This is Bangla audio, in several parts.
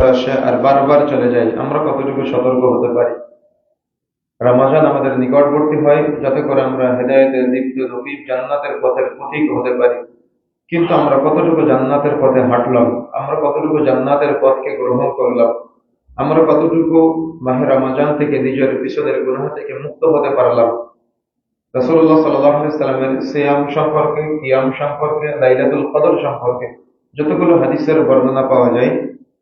আসে আর বারবার চলে যায়, আমরা কতটুকু সতর্ক হতে পারি? রমজান আমাদের নিকটবর্তী হয় যাতে করে আমরা হেদায়েতের দীপ্ত নবী জান্নাতের পথের পথিক হতে পারি। কিন্তু আমরা কতটুকু জান্নাতের পথে হাঁটলাম? আমরা কতটুকু জান্নাতের পথকে গ্রহণ করলাম? আমরা কতটুকু মাহে রমজান থেকে নিজের পিছনের গুনাহ থেকে মুক্ত হতে পারলাম? রাসূলুল্লাহ সাল্লাল্লাহু আলাইহি সাল্লামের সিয়াম সম্পর্কে, কিয়াম সম্পর্কে, লাইলাতুল কদর সম্পর্কে যতগুলো হাদিসের বর্ণনা পাওয়া যায়,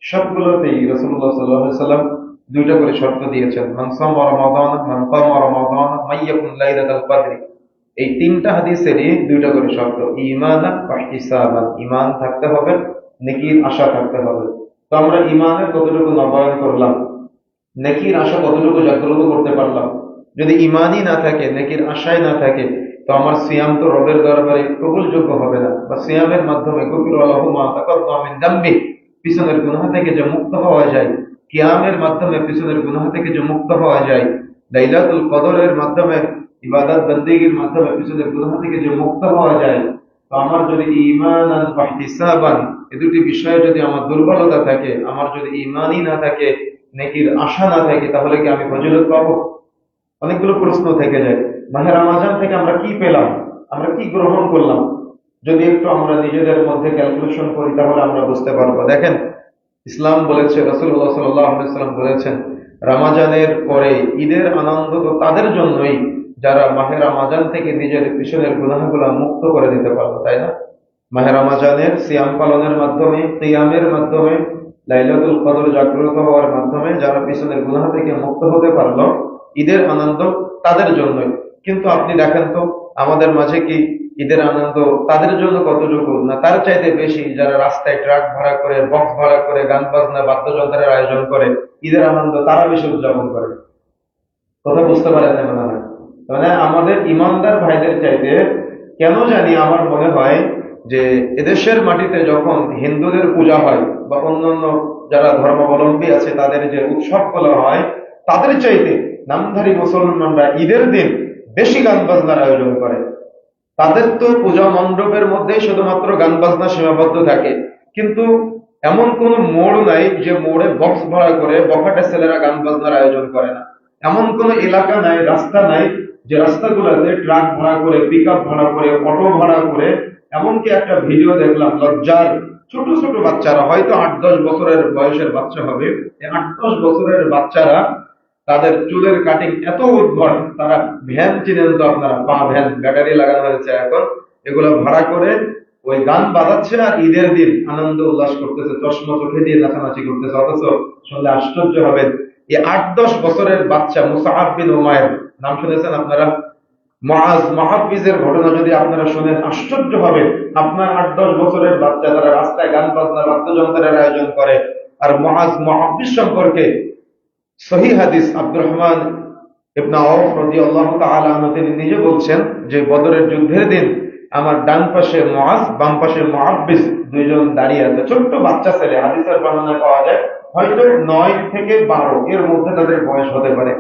সবগুলোতেই রাসূলুল্লাহ সাল্লাল্লাহু আলাইহি সাল্লাম দুইটা করে শর্ত দিয়েছেন, মান সামা রমাদান, মান কামা রমাদান, মাইয়াকুন লাইলাতুল কদর। এই তিনটা হাদিসেরই দুইটা করে শর্ত, ঈমানান ওয়া ইহতিসাবান। ঈমান থাকতে হবে, নেকির আশা থাকতে হবে। তো আমরা ঈমানের কতটুকু নবায়ন করলাম? নেকির আশা কতটুকু জাগ্রত করতে পারলাম? যদি ইমানই না থাকে, নেকির আশাই না থাকে, তো আমার সিয়াম তো রবের দরবারে কবুলযোগ্য হবে না। বা সিয়ামের মাধ্যমে গফিরা লাহু মা তাকাদ্দামা মিন যামবি, পিছনের গুনাহ থেকে যে মুক্ত হওয়া যায়, কিয়ামের মাধ্যমে পিছনের গুনাহ থেকে যে মুক্ত হওয়া যায়, লাইলাতুল কদরের মাধ্যমে, ইবাদত বন্দেগীর মাধ্যমে পিছনের গুনাহ থেকে যে মুক্ত হওয়া যায়, তো আমার যদি ঈমানান ওয়া ইহতিসাবান, এই দুটি বিষয়ে যদি আমার দুর্বলতা থাকে, আমার যদি ঈমানই না থাকে, নেকির আশা না থাকে, তাহলে কি আমি ফজিলত পাবো? অনেকগুলো প্রশ্ন থেকে যায়। মাহে রমজান থেকে আমরা কি পেলাম? আমরা কি গ্রহণ করলাম? যদি একটু আমরা নিজেদের মধ্যে ক্যালকুলেশন করি তাহলে আমরা বুঝতে পারবো। দেখেন, ইসলাম বলেছে, রাসূলুল্লাহ সাল্লাল্লাহু আলাইহি ওয়াসাল্লাম বলেছেন, রমজানের পরে ঈদের আনন্দ তো তাদের জন্যই যারা মাহে রমজান থেকে নিজের পিছনের গুনাহগুলো মুক্ত করে দিতে পারলো, তাই না? মাহে রমজানের সিয়াম পালনের মাধ্যমে, কিয়ামের মাধ্যমে, লাইলাতুল কদর জাগ্রত হওয়ার মাধ্যমে যারা পিছনের গুনাহ থেকে মুক্ত হতে পারলো, ঈদের আনন্দ তাদের জন্যই। কিন্তু আপনি দেখেন তো, আমাদের মাঝে কি ঈদের আনন্দ তাদের জন্য কতটুকু না তার চাইতে বেশি যারা রাস্তায় ট্রাক ভাড়া করে, বক্স ভাড়া করে, গান বাজনা বাদ্যযন্ত্রের আয়োজন করে, ঈদের আনন্দ তারা বেশি উদযাপন করে। কথা বুঝতে পারেন না মনে হয়? মানে আমাদের ইমানদার ভাইদের চাইতে কেন জানি আমার মনে হয় যে এদেশের মাটিতে যখন হিন্দুদের পূজা হয় বা অন্যান্য যারা ধর্মাবলম্বী আছে তাদের যে উৎসবগুলো হয়, তাদের চাইতে নামধারী মুসলমানরা ঈদের দিন বেশি গান বাজনার আয়োজন করে। তাদের তো পূজা মণ্ডপের মধ্যেই শুধুমাত্র গান বাজনা সীমাবদ্ধ থাকে, কিন্তু এমন কোন মোড় নাই যে মোড়ে বক্স ভাড়া করে বখাটে ছেলেরা গান বাজনার আয়োজন করে না। এমন কোন এলাকা নাই, রাস্তা নাই যে রাস্তাগুলোতে ট্রাক ভাড়া করে, পিক আপ ভাড়া করে, অটো ভাড়া করে। এমনকি একটা ভিডিও দেখলাম, লজ্জার, ছোট ছোট বাচ্চারা, হয়তো 8-10 বছরের বয়সের বাচ্চা হবে, এই 8-10 বছরের বাচ্চারা তাদের চুলের কাটিং এত উদ্ভট, তারা ভ্যান চিনেন তো আপনারা, পা ভ্যান, ব্যাটারি লাগানো হয়েছে এখন, এগুলো ভাড়া করে ওই গান বাজাচ্ছে আর ঈদের দিন আনন্দ উল্লাস করতেছে, চশমা চোখে দিয়ে নাচানাচি করতেছে। অথচ শুনলে আশ্চর্য হবেন, এই 8-10 বছরের বাচ্চা মুসআব বিন উমাইর, নাম শুনেছেন আপনারা? মুআজ, মুহাফিজের ঘটনা যদি আপনারা শুনেন আশ্চর্য হবেন। আপনার 8-10 বছরের বাচ্চা তারা রাস্তায় গান বাজনা বাদ্যযন্ত্রের আয়োজন করে। আর মুআজ মুহাফিজ সম্পর্কে সহিহ হাদিস, আব্দুর রহমান ইবনে আওফ রাদিয়াল্লাহু তাআলা আনহু তিনি নিজে বলছেন যে বদরের যুদ্ধের দিন আমার ডান পাশে মুআজ, বাম পাশে মুহাফিজ, দুইজন দাঁড়িয়ে আছে, ছোট্ট বাচ্চা ছেলে। হাদিসের বর্ণনায় পাওয়া যায় হয়তো 9 থেকে 12 এর মধ্যে তাদের বয়স হতে পারে।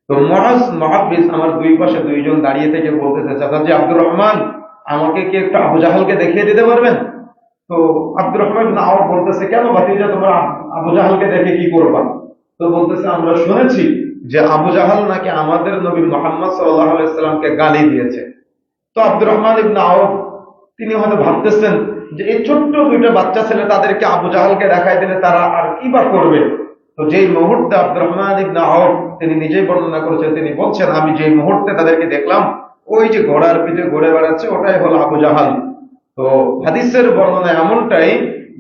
তো মুআজ, মুহাফিজ আমার দুই পাশে দুইজন দাঁড়িয়ে থেকে বলতেছে, চাচাজি আব্দুর রহমান, আমাকে কি একটু আবু জাহালকে দেখিয়ে দিতে পারবেন? তো আব্দুর রহমান ইবনে আওফ বলতেছে, কেন ভাতিজা, তোমরা আবু জাহালকে দেখে কি করবা? তো বলতেছে, আমরা শুনেছি যে আবু জাহাল নাকি আমাদের নবী মুহাম্মদ সাল্লাল্লাহু আলাইহি সাল্লামকে গালি দিয়েছে। তো আব্দুর রহমান ইবনে আওফ তিনি হয়তো ভাবতেছেন যে এই ছোট্ট দুইটা বাচ্চা ছেলে তাদেরকে আবু জাহালকে দেখাই দিলে তারা আর কি বা করবে। তো যেই মুহূর্তে আব্দুর রহমান ইবনে আওফ তিনি নিজেই বর্ণনা করেছেন, তিনি বলছেন, আমি যেই মুহূর্তে তাদেরকে দেখলাম ওই যে ঘোড়ার পিঠে ঘুরে বেড়াচ্ছে, ওটাই হলো আবু জাহাল। তো হাদিসের বর্ণনা এমনটাই,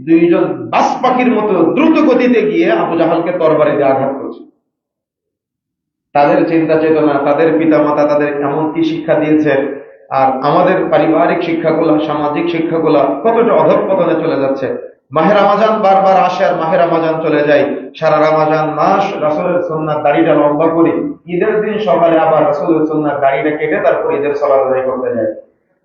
দুইজন বাস পাখির মতো দ্রুত গতিতে গিয়ে আবু জাহালকে তরবারি দিয়ে আঘাত করছে। তাদের চিন্তা চেতনা, তাদের পিতা মাতা তাদের এমন কি শিক্ষা দিয়েছে, আর আমাদের পারিবারিক শিক্ষাগুলা, সামাজিক শিক্ষাগুলা কতটা অধঃপতনে চলে যাচ্ছে। মাহে রমজান বারবার আসে আর মাহে রমজান চলে যায়, সারা রমজান মাস রাসূলের সুন্নাত দাড়িটা লম্বা করি, ঈদের দিন সকালে আবার রাসূলের সুন্নাত দাড়িটা কেটে তারপর ঈদের সালাত আদায় করতে যায়।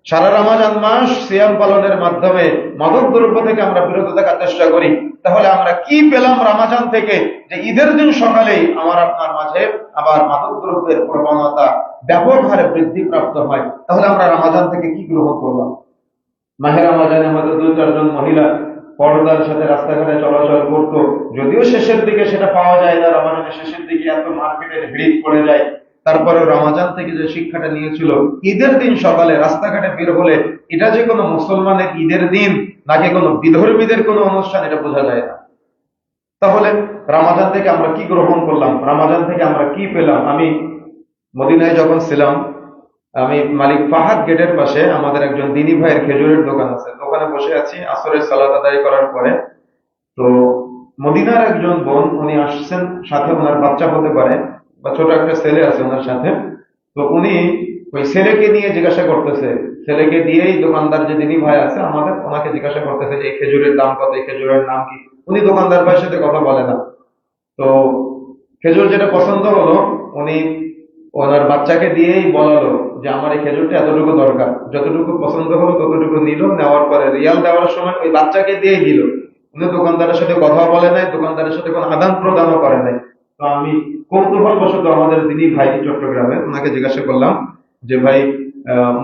সারা রমজান মাস সিয়াম পালনের মাধ্যমে মাদক দ্রব্য থেকে আমরা বিরত থাকার চেষ্টা করি। তাহলে আমরা কি পেলাম রমজান থেকে যে ঈদের দিন সকালেই আমার আপনার মাঝে আবার মাদক দ্রব্যের প্রবণতা ব্যাপক হারে বৃদ্ধি প্রাপ্ত হয়? তাহলে আমরা রমজান থেকে কি গ্রহণ করলাম? মাহে রমজানে হয়তো 2-4 জন মহিলা পর্দার সাথে রাস্তাঘাটে চলাচল করতো। যদিও শেষের দিকে সেটা পাওয়া যায় না, রমাজানের শেষের দিকে এত মার্কেটের ভিড় পড়ে যায়, তারপরে রমাজান থেকে যে শিক্ষাটা নিয়েছিল, ঈদের দিন সকালে রাস্তাঘাটে বের হলে এটা যে কোনো মুসলমানের ঈদের দিন নাকি কোনো বিধর্মীদের কোনো অনুষ্ঠান, এটা বোঝা যায় না। তাহলে রমাজান থেকে আমরা কি গ্রহণ করলাম, রমাজান থেকে আমরা কি পেলাম? আমি মদিনায় যখন ছিলাম, আমি মালিক ফাহাদ গেটের পাশে আমাদের একজন দিনী ভাইয়ের খেজুরের দোকান আছে, দোকানে বসে আছি আসরের সালাত আদায় করার পরে। তো মদিনার একজন বোন, উনি আসছেন, সাথে ওনার বাচ্চা হতে পারে বা ছোট একটা ছেলে আছে ওনার সাথে। তো উনি ওই ছেলেকে নিয়ে জিজ্ঞাসা করতেছে, ছেলেকে দিয়েই দোকানদার যে দিনী ভাই আছে আমাদের, ওনাকে জিজ্ঞাসা করতেছে যে এই খেজুরের দাম কত, এই খেজুরের নাম কি। উনি দোকানদার ভাইয়ের সাথে কথা বলে না। তো খেজুর যেটা পছন্দ হলো, উনি ওনার বাচ্চাকে দিয়েই বলালো যে আমার এই খেজুরটা এতটুকু দরকার, যতটুকু পছন্দ হলো ততটুকু নিল, নেওয়ার পরে রিয়াল দেওয়ার সময় ওই বাচ্চাকে দিয়েই দিল। উনি দোকানদারের সাথে কথা বলে নাই, দোকানদারের সাথে কোনো আদান প্রদানও করে নাই। তো আমি কৌতূহলবশত আমাদের যিনি ভাই চট্টগ্রামে, ওনাকে জিজ্ঞাসা করলাম যে ভাই,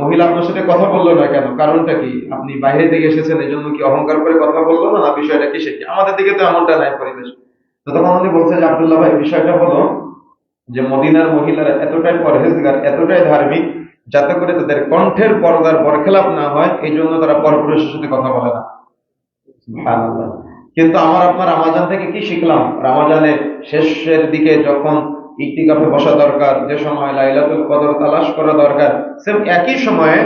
মহিলা আপনার সাথে কথা বললো না কেন, কারণটা কি? আপনি বাইরে থেকে এসেছেন এই জন্য কি অহংকার করে কথা বললো না, না বিষয়টা কি? সে কি, আমাদের দিকে তো এমনটা নাই পরিবেশ। তো তখন উনি বলছে যে আব্দুল্লাহ ভাই, বিষয়টা হলো যে মদিনার মহিলারা এতটাই পরহেজগার, এতটাই ধার্মিক, যাতে করে তাদের কণ্ঠের পর্দার বরখেলাপ না হয়, এই জন্য তারা পরপুরুষের সাথে কথা বলে না। সুবহানাল্লাহ। কিন্তু আমার আপনার রমাজান থেকে কি শিখলাম? রমাজানের শেষের দিকে যখন ইতিকাফে বসা দরকার, যে সময় লাইলাতুল কদর তালাশ করা দরকার, সেম একই সময়ে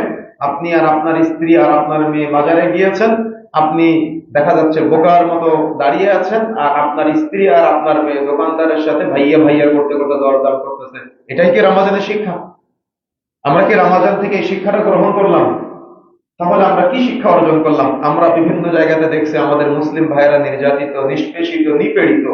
আপনি আর আপনার স্ত্রী আর আপনার মেয়ে বাজারে গিয়েছেন, আপনি দেখা যাচ্ছে বোকার মতো দাঁড়িয়ে আছেন, আর আপনার স্ত্রী আর আপনার মেয়ে দোকানদারের সাথে ভাইয়া ভাইয়া করতে করতে দরদাম করতেছে। এটাই কি রমাজানের শিক্ষা? আমরা কি রমাজান থেকে এই শিক্ষাটা গ্রহণ করলাম? তাহলে আমরা কি শিক্ষা অর্জন করলাম? আমরা বিভিন্ন জায়গাতে দেখছি আমাদের মুসলিম ভাইয়েরা নির্যাতিত, নিষ্পেষিত, নিপীড়িত।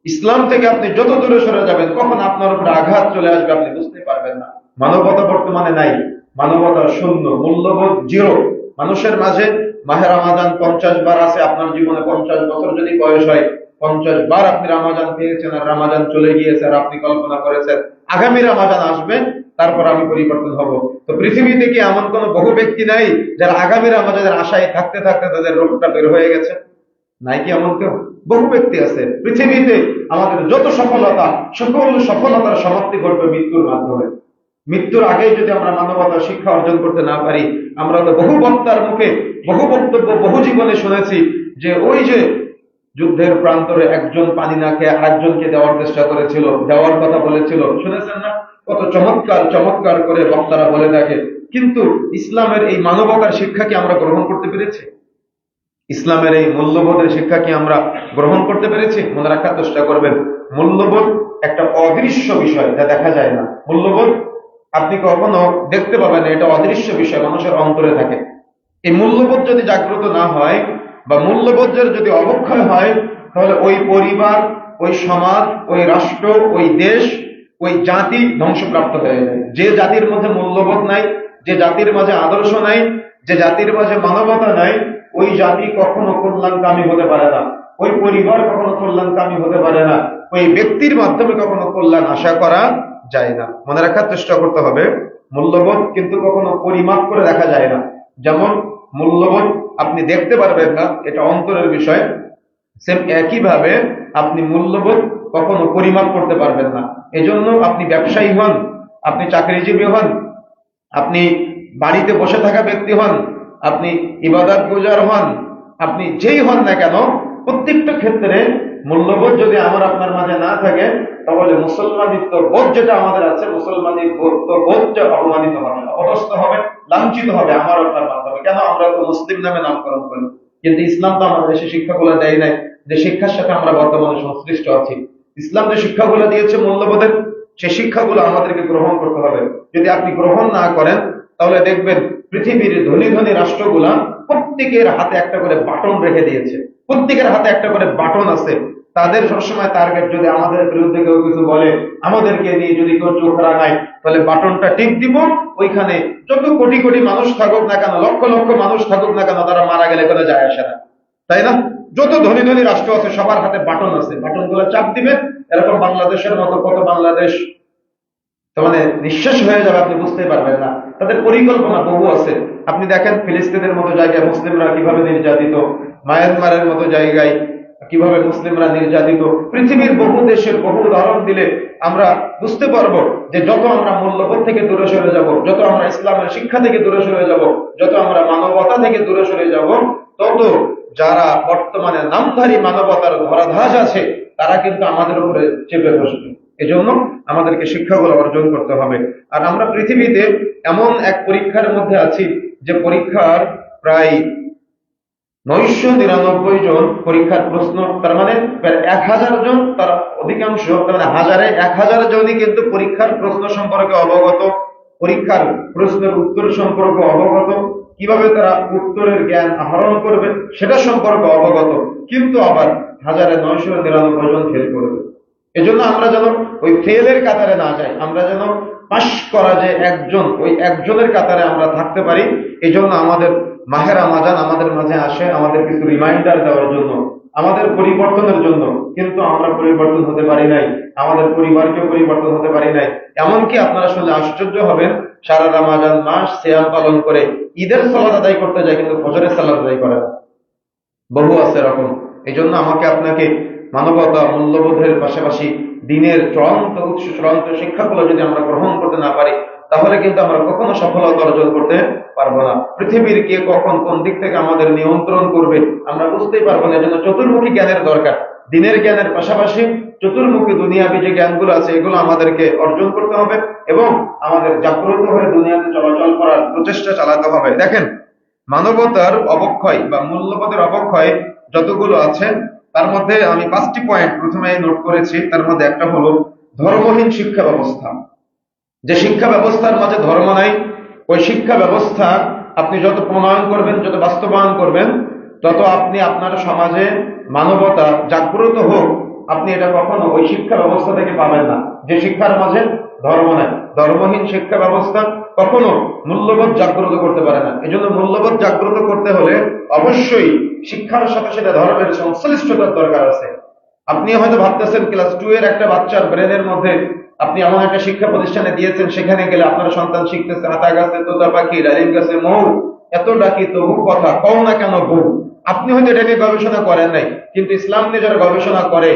ইসলাম থেকে আপনি যত দূরে সরে যাবেন, কখন আপনার উপরে আঘাত চলে আসবে আপনি বুঝতে পারবেন না। মানবতা বর্তমানে নাই, মানবতা শূন্য, মূল্যবোধ জিরো। মানুষের মাঝে মাহে রমাদান 50 বার আছে, আপনার জীবনে 50 বছর যদি বয়স হয়, 50 বার আপনি রমাদান পেয়েছেন, আর রমাদান চলে গিয়েছে, আর আপনি কল্পনা করেছেন আগামী রমাদান আসবে, তারপর আমি পরিবর্তন হব। তো পৃথিবীতে কি এমন কোন বহু ব্যক্তি নাই যারা আগামী রমাদানের আশায় থাকতে থাকতে তাদের রোগটা বের হয়ে গেছে? নাই কি এমন কেউ? বহু ব্যক্তি আছে পৃথিবীতে। আমাদের যত সফলতা, সকল সফলতার সমাপ্তি ঘটবে মৃত্যুর মাধ্যমে। মৃত্যুর আগে যদি আমরা মানবতার শিক্ষা অর্জন করতে না পারি, আমরা তো বহু বক্তার মুখে, বহু বক্তব্য, বহু জীবনে শুনেছি যে ওই যে যুদ্ধের প্রান্তরে একজন পানি না খেয়ে আরেকজনকে দেওয়ার চেষ্টা করেছিল, দেওয়ার কথা বলেছিল, শুনেছেন না? কত চমৎকার চমৎকার করে বক্তারা বলে থাকে। কিন্তু ইসলামের এই মানবতার শিক্ষা কি আমরা গ্রহণ করতে পেরেছি? ইসলামের এই মূল্যবোধের শিক্ষা কি আমরা গ্রহণ করতে পেরেছি? মনে রাখার চেষ্টা করবেন, মূল্যবোধ একটা অদৃশ্য বিষয়, যা দেখা যায় না। মূল্যবোধ আপনি কখনো দেখতে পাবেন না, এটা অদৃশ্য বিষয়, মানুষের অন্তরে থাকে। এই মূল্যবোধ যদি জাগ্রত না হয় বা মূল্যবোধের যদি অবক্ষয় হয়, তাহলে ওই পরিবার, ওই সমাজ, ওই রাষ্ট্র, ওই দেশ, ওই জাতি ধ্বংসপ্রাপ্ত হয়ে যায়। যে জাতির মধ্যে মূল্যবোধ নাই, যে জাতির মাঝে আদর্শ নাই, যে জাতির মাঝে মানবতা নাই, ওই জাতি কখনো কল্যাণকামী হতে পারে না, ওই পরিবার কখনো কল্যাণকামী হতে পারে না, ওই ব্যক্তির মাধ্যমে কখনো কল্যাণ আশা করা যায় না। মনে রাখার চেষ্টা করতে হবে, মূল্যবোধ কিন্তু কখনো পরিমাপ করে দেখা যায় না। যেমন মূল্যবোধ আপনি দেখতে পারবেন না, এটা অন্তরের বিষয়, সেম একইভাবে আপনি মূল্যবোধ কখনো পরিমাপ করতে পারবেন না। এজন্য আপনি ব্যবসায়ী হন, আপনি চাকরিজীবী হন, আপনি বাড়িতে বসে থাকা ব্যক্তি হন, আপনি ইবাদত গুজার হন, আপনি যেই হন না কেন, প্রত্যেকটা ক্ষেত্রে মূল্যবোধ যদি আমার আপনার মাঝে না থাকে, তাহলে মুসলমানিত্ব বোধ যেটা আমাদের আছে, বোধটা অপমানিত হবে, অপদস্থ হবে, লাঞ্ছিত হবে আমার আপনার মাধ্যমে। কেন? আমরা তো মুসলিম নামে নামকরণ করি, কিন্তু ইসলাম তো আমাদের দেশে শিক্ষাগুলো দেয় নাই, যে শিক্ষার সাথে আমরা বর্তমানে সংশ্লিষ্ট আছি। ইসলাম যে শিক্ষাগুলো দিয়েছে মূল্যবোধের, সেই শিক্ষাগুলো আমাদেরকে গ্রহণ করতে হবে। যদি আপনি গ্রহণ না করেন, তাহলে দেখবেন পৃথিবীর ধনী ধনী রাষ্ট্রগুলা প্রত্যেকের হাতে একটা করে বাটন রেখে দিয়েছে, প্রত্যেকের হাতে একটা করে বাটন আছে। তাদের সবসময় টার্গেট, যদি আমাদের বিরুদ্ধে কেউ কিছু বলে, আমাদেরকে নিয়ে যদি কেউ চোখ রাঙায়, তাহলে বাটনটা টিপ দিব, ওইখানে যত কোটি কোটি মানুষ থাকুক না কেন, লক্ষ লক্ষ মানুষ থাকুক না কেন, তারা মারা গেলে কোনো যায় আসে না, তাই না? যত ধনী ধনী রাষ্ট্র আছে সবার হাতে বাটন আছে, বাটন গুলো চাপ দিবেন। এরকম বাংলাদেশের মতো কত বাংলাদেশ তো মানে নিঃশেষ হয়ে যাবে, আপনি বুঝতে পারবেন না। তাদের পরিকল্পনা বহু আছে, আপনি দেখেন ফিলিস্তিনের মতো জায়গায় মুসলিমরা কিভাবে নির্যাতিত, মায়ানমারের মতো জায়গায় কিভাবে মুসলিমরা নির্যাতিত। পৃথিবীর বহু দেশের বহু উদাহরণ দিলে আমরা বুঝতে পারবো যে যত আমরা মূল্যবোধ থেকে দূরে সরে যাব, যত আমরা ইসলামের শিক্ষা থেকে দূরে সরে যাব, যত আমরা মানবতা থেকে দূরে সরে যাব, তত যারা বর্তমানে নামধারী মানবতার ধরাধাজ আছে তারা কিন্তু আমাদের উপরে চেপে বসবে। এজন্য আমাদেরকে শিক্ষাগুলো অর্জন করতে হবে। আর আমরা পৃথিবীতে এমন এক পরীক্ষার মধ্যে আছি যে পরীক্ষার প্রায় 999 জন পরীক্ষার প্রশ্ন, তার মানে প্রায় 1000 জন, তার অধিকাংশ, তার মানে 1000 জনই কিন্তু পরীক্ষার প্রশ্ন সম্পর্কে অবগত, পরীক্ষার প্রশ্নের উত্তর সম্পর্কে অবগত, কিভাবে তারা উত্তরের জ্ঞান আহরণ করবে সেটা সম্পর্কে অবগত, কিন্তু আবার 999 জন ফেল করবে। এজন্য আমরা যেন ওই ফেলের কাতারে না যাই, আমরা যেন পাশ করা যে একজন, ওই একজনের কাতারে আমরা থাকতে পারি। এই জন্য আমাদের মাহে রমাজান আমাদের মাঝে আসে আমাদের কিছু রিমাইন্ডার দেওয়ার জন্য, আমাদের পরিবর্তনের জন্য, কিন্তু আমরা পরিবর্তন হতে পারি নাই, আমাদের পরিবারকেও পরিবর্তন হতে পারি নাই। এমনকি আপনারা শুনলে আশ্চর্য হবেন, সারা রমাজান মাস সিয়াম পালন করে ঈদের সালাত আদায় করতে যায় কিন্তু ফজরের সালাত আদায় করে না। বহু আছে এরকম। এই জন্য আমাকে আপনাকে মানবতা মূল্যবোধের পাশাপাশি দিনের চূড়ান্ত উৎস, চূড়ান্ত শিক্ষাগুলো যদি আমরা গ্রহণ করতে না পারি, তাহলে কিন্তু আমরা কখনো সফলতা অর্জন করতে পারবো না। পৃথিবীর কে কখন কোন দিক থেকে আমাদের নিয়ন্ত্রণ করবে আমরা বুঝতেই পারবো না। এজন্য চতুর্মুখী জ্ঞানের দরকার। দিনের জ্ঞানের পাশাপাশি চতুর্মুখী দুনিয়াবী যে জ্ঞানগুলো আছে এগুলো আমাদেরকে অর্জন করতে হবে এবং আমাদের জাগ্রত হয়ে দুনিয়াতে চলাচল করার প্রচেষ্টা চালাতে হবে। দেখেন, মানবতার অবক্ষয় বা মূল্যবোধের অবক্ষয় যতগুলো আছে তার মধ্যে আমি 5টি পয়েন্ট প্রথমে নোট করেছি। তার মধ্যে একটা হলো ধর্মহীন শিক্ষা ব্যবস্থা। যে শিক্ষা ব্যবস্থার মাঝে ধর্ম নাই, ওই শিক্ষা ব্যবস্থা আপনি যত প্রণয়ন করবেন, যত বাস্তবায়ন করবেন, তত আপনি আপনার সমাজে মানবতা জাগ্রত হোক, আপনি এটা কখনো ওই শিক্ষা ব্যবস্থা থেকে পাবেন না যে শিক্ষার মাঝে ধর্ম নাই। ধর্মহীন শিক্ষা ব্যবস্থা কখনো মূল্যবোধ জাগ্রত করতে পারে না। এই জন্য মূল্যবোধ জাগ্রত করতে হলে অবশ্যই শিক্ষার সাথে সাথে ধর্মের সংশ্লিষ্টতার দরকার আছে। আপনি হয়তো ভাবতেছেন ক্লাস 2 এর একটা বাচ্চার ব্রেনের মধ্যে আপনি এমন একটা শিক্ষা প্রতিষ্ঠানে দিয়েছেন, সেখানে গেলে আপনার সন্তান শিখতেছে আতা গাছে তোতা পাখি, ডালিম গাছে মৌ, এত ডাকি তবু কথা কও না কেন বউ। আপনি হয়তো এটা নিয়ে গবেষণা করেন নাই, কিন্তু ইসলাম নিয়ে যারা গবেষণা করে,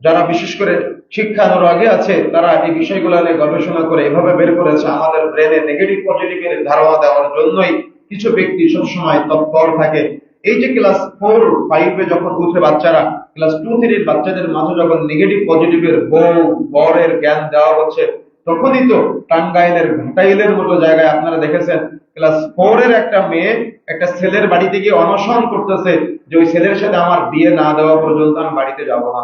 যারা বিশেষ করে শিক্ষানুরাগে আছে, তারা এই বিষয়গুলো নিয়ে গবেষণা করে এভাবে বের করেছে আমাদের ব্রেনে নেগেটিভ পজিটিভের ধারণা দেওয়ার জন্যই কিছু ব্যক্তি সবসময় তৎপর থাকে। এই যে ক্লাস 4-5 যখন উঠে বাচ্চারা, ক্লাস 2-3 বাচ্চাদের মাঝে যখন নেগেটিভ পজিটিভের বউ বরের জ্ঞান দেওয়া হচ্ছে, তখনই তো টাঙ্গাইলের ঘাটাইলের মতো জায়গায় আপনারা দেখেছেন ক্লাস 4 এর একটা মেয়ে একটা ছেলের বাড়িতে গিয়ে অনশন করতেছে যে ওই ছেলের সাথে আমার বিয়ে না দেওয়া পর্যন্ত আমি বাড়িতে যাব না।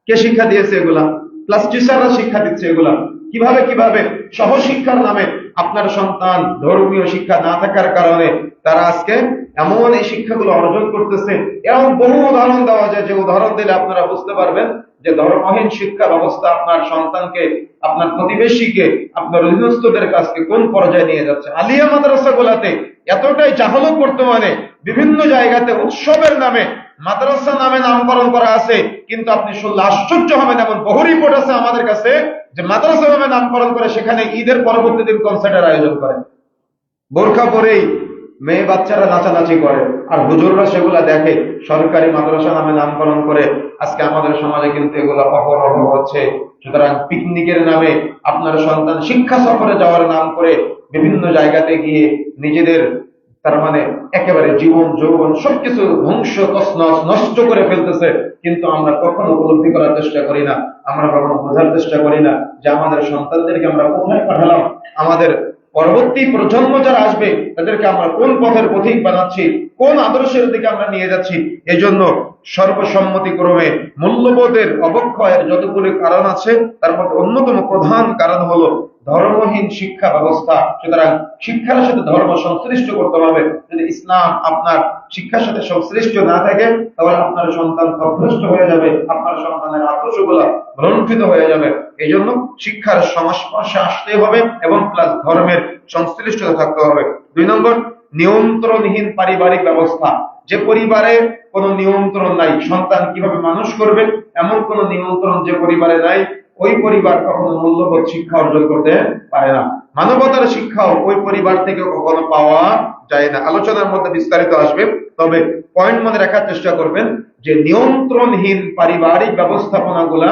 কে শিক্ষা দিয়েছে এগুলা? ক্লাস টিচাররা শিক্ষা দিচ্ছে এগুলা। কিভাবে কিভাবে সহশিক্ষার নামে আপনার সন্তান ধর্মীয় শিক্ষা না থাকার কারণে তারা আজকে এমন এই শিক্ষাগুলো অর্জন করতেছে। এমন বহু উদাহরণ দেওয়া যায়, যে উদাহরণ দিলে আপনারা বুঝতে পারবেন যে ধর্মহীন শিক্ষা ব্যবস্থা আপনার সন্তানকে, আপনার প্রতিবেশীকে, আপনার অধীনস্থদের কাছে কোন পর্যায়ে নিয়ে যাচ্ছে। আলিয়া মাদ্রাসা গুলাতে এতটাই জাহালত বর্তমানে, বিভিন্ন জায়গাতে উৎসবের নামে মাদ্রাসা নামে নামকরণ করা আছে, কিন্তু আপনি শুনলে আশ্চর্য হবেন, এমন বহু রিপোর্ট আছে আমাদের কাছে যে মাদ্রাসা নামে নামকরণ করে সেখানে ঈদের পরবর্তী দিন কনসার্টের আয়োজন করে, বোরখা পরেই মেয়ে বাচ্চারা নাচানাচি করে, আর হুজুররা সেগুলা দেখে। সরকারি মাদ্রাসা নামে নামকরণ করে আজকে আমাদের সমাজে কিন্তু এগুলো অহরহ হচ্ছে। সুতরাং পিকনিকের নামে আপনার সন্তান শিক্ষা সফরে যাওয়ার নাম করে বিভিন্ন জায়গাতে গিয়ে নিজেদের, তার মানে একেবারে জীবন যৌবন সবকিছু ধ্বংস তছনছ নষ্ট করে ফেলতেছে। কিন্তু আমরা কখনো উপলব্ধি করার চেষ্টা করি না, আমরা কখনো বোঝার চেষ্টা করি না যে আমাদের সন্তানদেরকে আমরা কোথায় পাঠালাম, আমাদের পরবর্তী প্রজন্ম যারা আসবে তাদেরকে আমরা কোন পথের পথিক বানাচ্ছি, কোন আদর্শের দিকে আমরা নিয়ে যাচ্ছি। এই জন্য সর্বসম্মতিক্রমে মূল্যবোধের অবক্ষয়ের যতগুলি কারণ আছে তার মধ্যে অন্যতম প্রধান কারণ হলো ধর্মহীন শিক্ষা ব্যবস্থা। সুতরাং শিক্ষার সাথে ধর্ম সংশ্লিষ্ট করতে হবে। যদি ইসলাম আপনার শিক্ষার সাথে সংশ্লিষ্ট না থাকে তাহলে আপনার সন্তান অভ্যস্ত হয়ে যাবে, আপনার সন্তানের আদর্শগুলো গ্রন্থিত হয়ে যাবে। এই জন্য শিক্ষার সংস্পর্শে আসতে হবে এবং প্লাস ধর্মের সংশ্লিষ্টতা থাকতে হবে। 2 নম্বর, নিয়ন্ত্রণহীন পারিবারিক ব্যবস্থা। যে পরিবারে কোনো নিয়ন্ত্রণ নাই, সন্তান কিভাবে মানুষ করবে এমন কোনো নিয়ন্ত্রণ যে পরিবারে নাই, ওই পরিবার কখনো মূল্যবোধ শিক্ষা অর্জন করতে পারে না। মানবতার শিক্ষাও ওই পরিবার থেকে কখনো পাওয়া যায় না। আলোচনার মধ্যে বিস্তারিত আসবে, তবে পয়েন্ট মনে রাখার চেষ্টা করবেন যে নিয়ন্ত্রণহীন পারিবারিক ব্যবস্থাপনা গুলা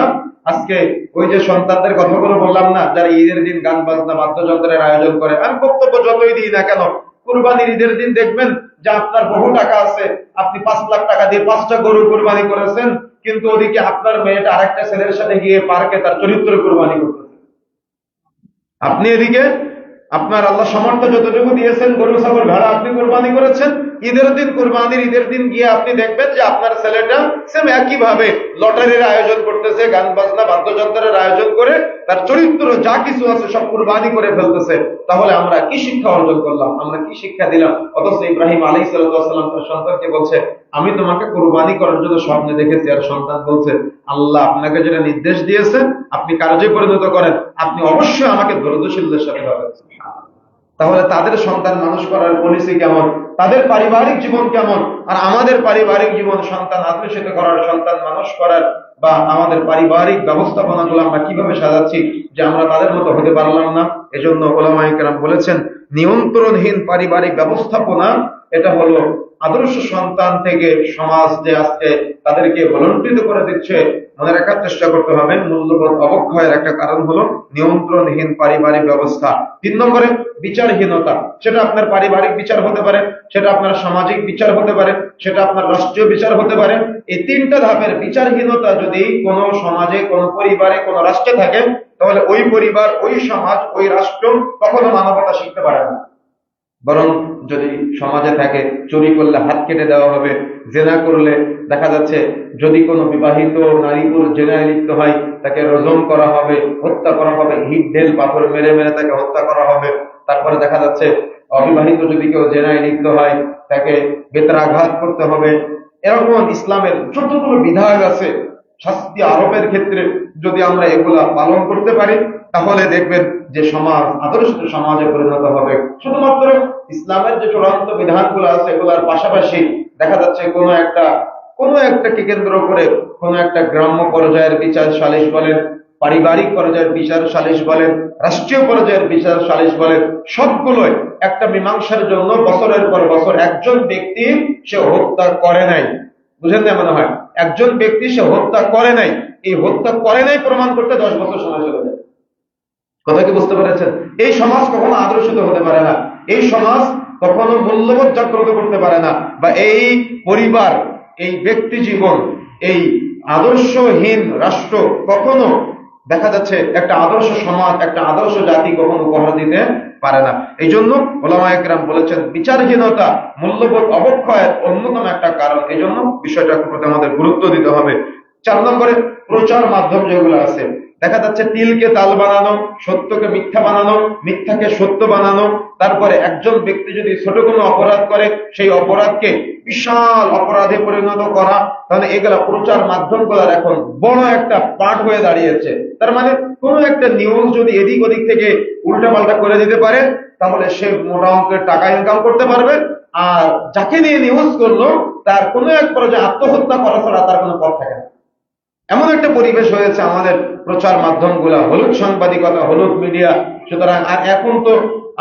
আজকে ওই যে সন্তানদের কথাগুলো বললাম না, যারা ঈদের দিন গান বাজনা বাদ্যযন্ত্রের আয়োজন করে, আমি বক্তব্য যতই দিই না কেন, কুরবানির ঈদের দিন দেখবেন যে আপনার বহু টাকা আছে, আপনি 5 লাখ টাকা দিয়ে 5টা গরু কুরবানি করেছেন, কিন্তু ওদিকে আপনার মেয়েটা আরেকটা ছেলের সাথে গিয়ে পার্কে তার চরিত্র কুরবানি করতেছে। আপনি এদিকে আপনার আল্লাহ সামর্থ্য যতটুকু দিয়েছেন, গরু ছাগল ভেড়া আপনি কোরবানি করেছেন, ঈদের দিন কোরবানির ঈদের দিন গিয়ে আপনি দেখবেন যে আপনার ছেলেটা সেম একই ভাবে লটারির আয়োজন করতেছে, গান বাজনা বাদ্যযন্ত্রের আয়োজন করে তার চরিত্র যা কিছু আছে সব কোরবানি করে ফেলতেছে। তাহলে আমরা কি শিক্ষা অর্জন করলাম? আমরা কি শিক্ষা দিলাম? অথচ ইব্রাহিম আলাইহিস সালাম তার সন্তানকে বলছে, আমি তোমাকে কোরবানি করার জন্য স্বপ্নে দেখেছি। আর সন্তান বলছে, আল্লাহ আপনাকে যেটা নির্দেশ দিয়েছেন আপনি কার্যে পরিণত করেন, আপনি অবশ্যই আমাকে ধৈর্যশীলদের সাথে পাবেন। তাহলে তাদের সন্তান মানুষ করার পলিসি কেমন, তাদের পারিবারিক জীবন কেমন, আর আমাদের পারিবারিক জীবন সন্তান আত্মীয়িত করার, সন্তান মানুষ করার বা আমাদের পারিবারিক ব্যবস্থাপনা গুলো আমরা কিভাবে সাজাচ্ছি যে আমরা তাদের মতো হতে পারলাম না। এজন্য ওলামায়ে কেরাম বলেছেন নিয়ন্ত্রণহীন পারিবারিক ব্যবস্থাপনা এটা হলো আদর্শ সন্তান থেকে সমাজ যে আজকে তাদেরকে ভলন্টিত করে দিচ্ছে, মনে রাখার চেষ্টা করতে হবে মূল্যবোধ অবক্ষয়ের একটা কারণ হলো নিয়ন্ত্রণহীন পারিবারিক ব্যবস্থা। 3 নম্বরে বিচারহীনতা। সেটা আপনার পারিবারিক বিচার হতে পারে, সেটা আপনার সামাজিক বিচার হতে পারে, সেটা আপনার রাষ্ট্রীয় বিচার হতে পারে। এই 3টা ধাপের বিচারহীনতা যদি কোনো সমাজে, কোনো পরিবারে, কোনো রাষ্ট্রে থাকে, তাহলে ওই পরিবার, ওই সমাজ, ওই রাষ্ট্র কখনো মানবতা শিখতে পারে না। বরং যদি সমাজে থাকে, চুরি করলে হাত কেটে দেওয়া হবে, জেনা করলে দেখা যাচ্ছে যদি কোনো বিবাহিত নারী পুরুষ জেনায় লিপ্ত হয় তাকে রজম করা হবে, হত্যা করা হবে, হিট ঢেল পাথর মেরে মেরে তাকে হত্যা করা হবে। তারপরে দেখা যাচ্ছে অবিবাহিত যদি কেউ জেনায় লিপ্ত হয় তাকে বেত্রাঘাত করতে হবে। এরকম ইসলামের যতগুলো বিধান আছে শাস্তি আরোপের ক্ষেত্রে যদি আমরা এগুলা পালন করতে পারি, তাহলে দেখবেন যে সমাজ আদর্শ সমাজে পরিণত হবে। শুধুমাত্র ইসলামের যে চূড়ান্ত বিধানগুলো আছে এগুলার পাশাপাশি দেখা যাচ্ছে কোনো একটাকে কেন্দ্র করে কোনো একটা গ্রাম্য পর্যায়ের বিচার সালিশ বলেন, পারিবারিক পর্যায়ের বিচার সালিশ বলেন, রাষ্ট্রীয় পর্যায়ের বিচার সালিশ বলেন, সবগুলোই একটা মীমাংসার জন্য বছরের পর বছর একজন ব্যক্তি সে হত্যা করে নাই, বুঝেন না মনে হয়, একজন ব্যক্তি সে হত্যা করে নাই, এই হত্যা করে নাই প্রমাণ করতে 10 বছর সময় চলে যায়। কথা কি বুঝতে পেরেছেন? এই সমাজ কখনো আদর্শিত হতে পারে না, এই সমাজ কখনো মূল্যবোধ জাগ্রত করতে পারে না, বা এই পরিবার, এই ব্যক্তি জীবন, এই আদর্শহীন রাষ্ট্র কখনো দেখা যাচ্ছে একটা আদর্শ সমাজ, একটা আদর্শ জাতি কখনো উপহার দিতে পারে না। এই জন্য ওলামায়ে কেরাম বলেছেন বিচারহীনতা মূল্যবোধ অবক্ষয়ের অন্যতম একটা কারণ। এই জন্য বিষয়টার প্রতি আমাদের গুরুত্ব দিতে হবে। 4 নম্বরে প্রচার মাধ্যম যেগুলো আছে, দেখা যাচ্ছে তিলকে তাল বানানো, সত্যকে মিথ্যা বানানো, মিথ্যাকে সত্য বানানো। তারপরে একজন ব্যক্তি যদি ছোট কোনো অপরাধ করে সেই অপরাধকে বিশাল অপরাধে পরিণত করা, তাহলে এগুলা প্রচার মাধ্যমগুলোর এখন বড় একটা পার্ট হয়ে দাঁড়িয়েছে। তার মানে কোন একটা নিউজ যদি এদিক ওদিক থেকে উল্টা পাল্টা করে দিতে পারে, তাহলে সে মোটা অঙ্কের টাকা ইনকাম করতে পারবে। আর যাকে নিয়ে নিউজ করলো তার কোনো এক পর্যায়ে আত্মহত্যা করা ছাড়া তার কোনো পথ থাকে না। এমন একটা পরিবেশ হয়েছে আমাদের প্রচার মাধ্যমগুলা, হলুদ সাংবাদিকতা, হলুদ মিডিয়া। সুতরাং আর এখন তো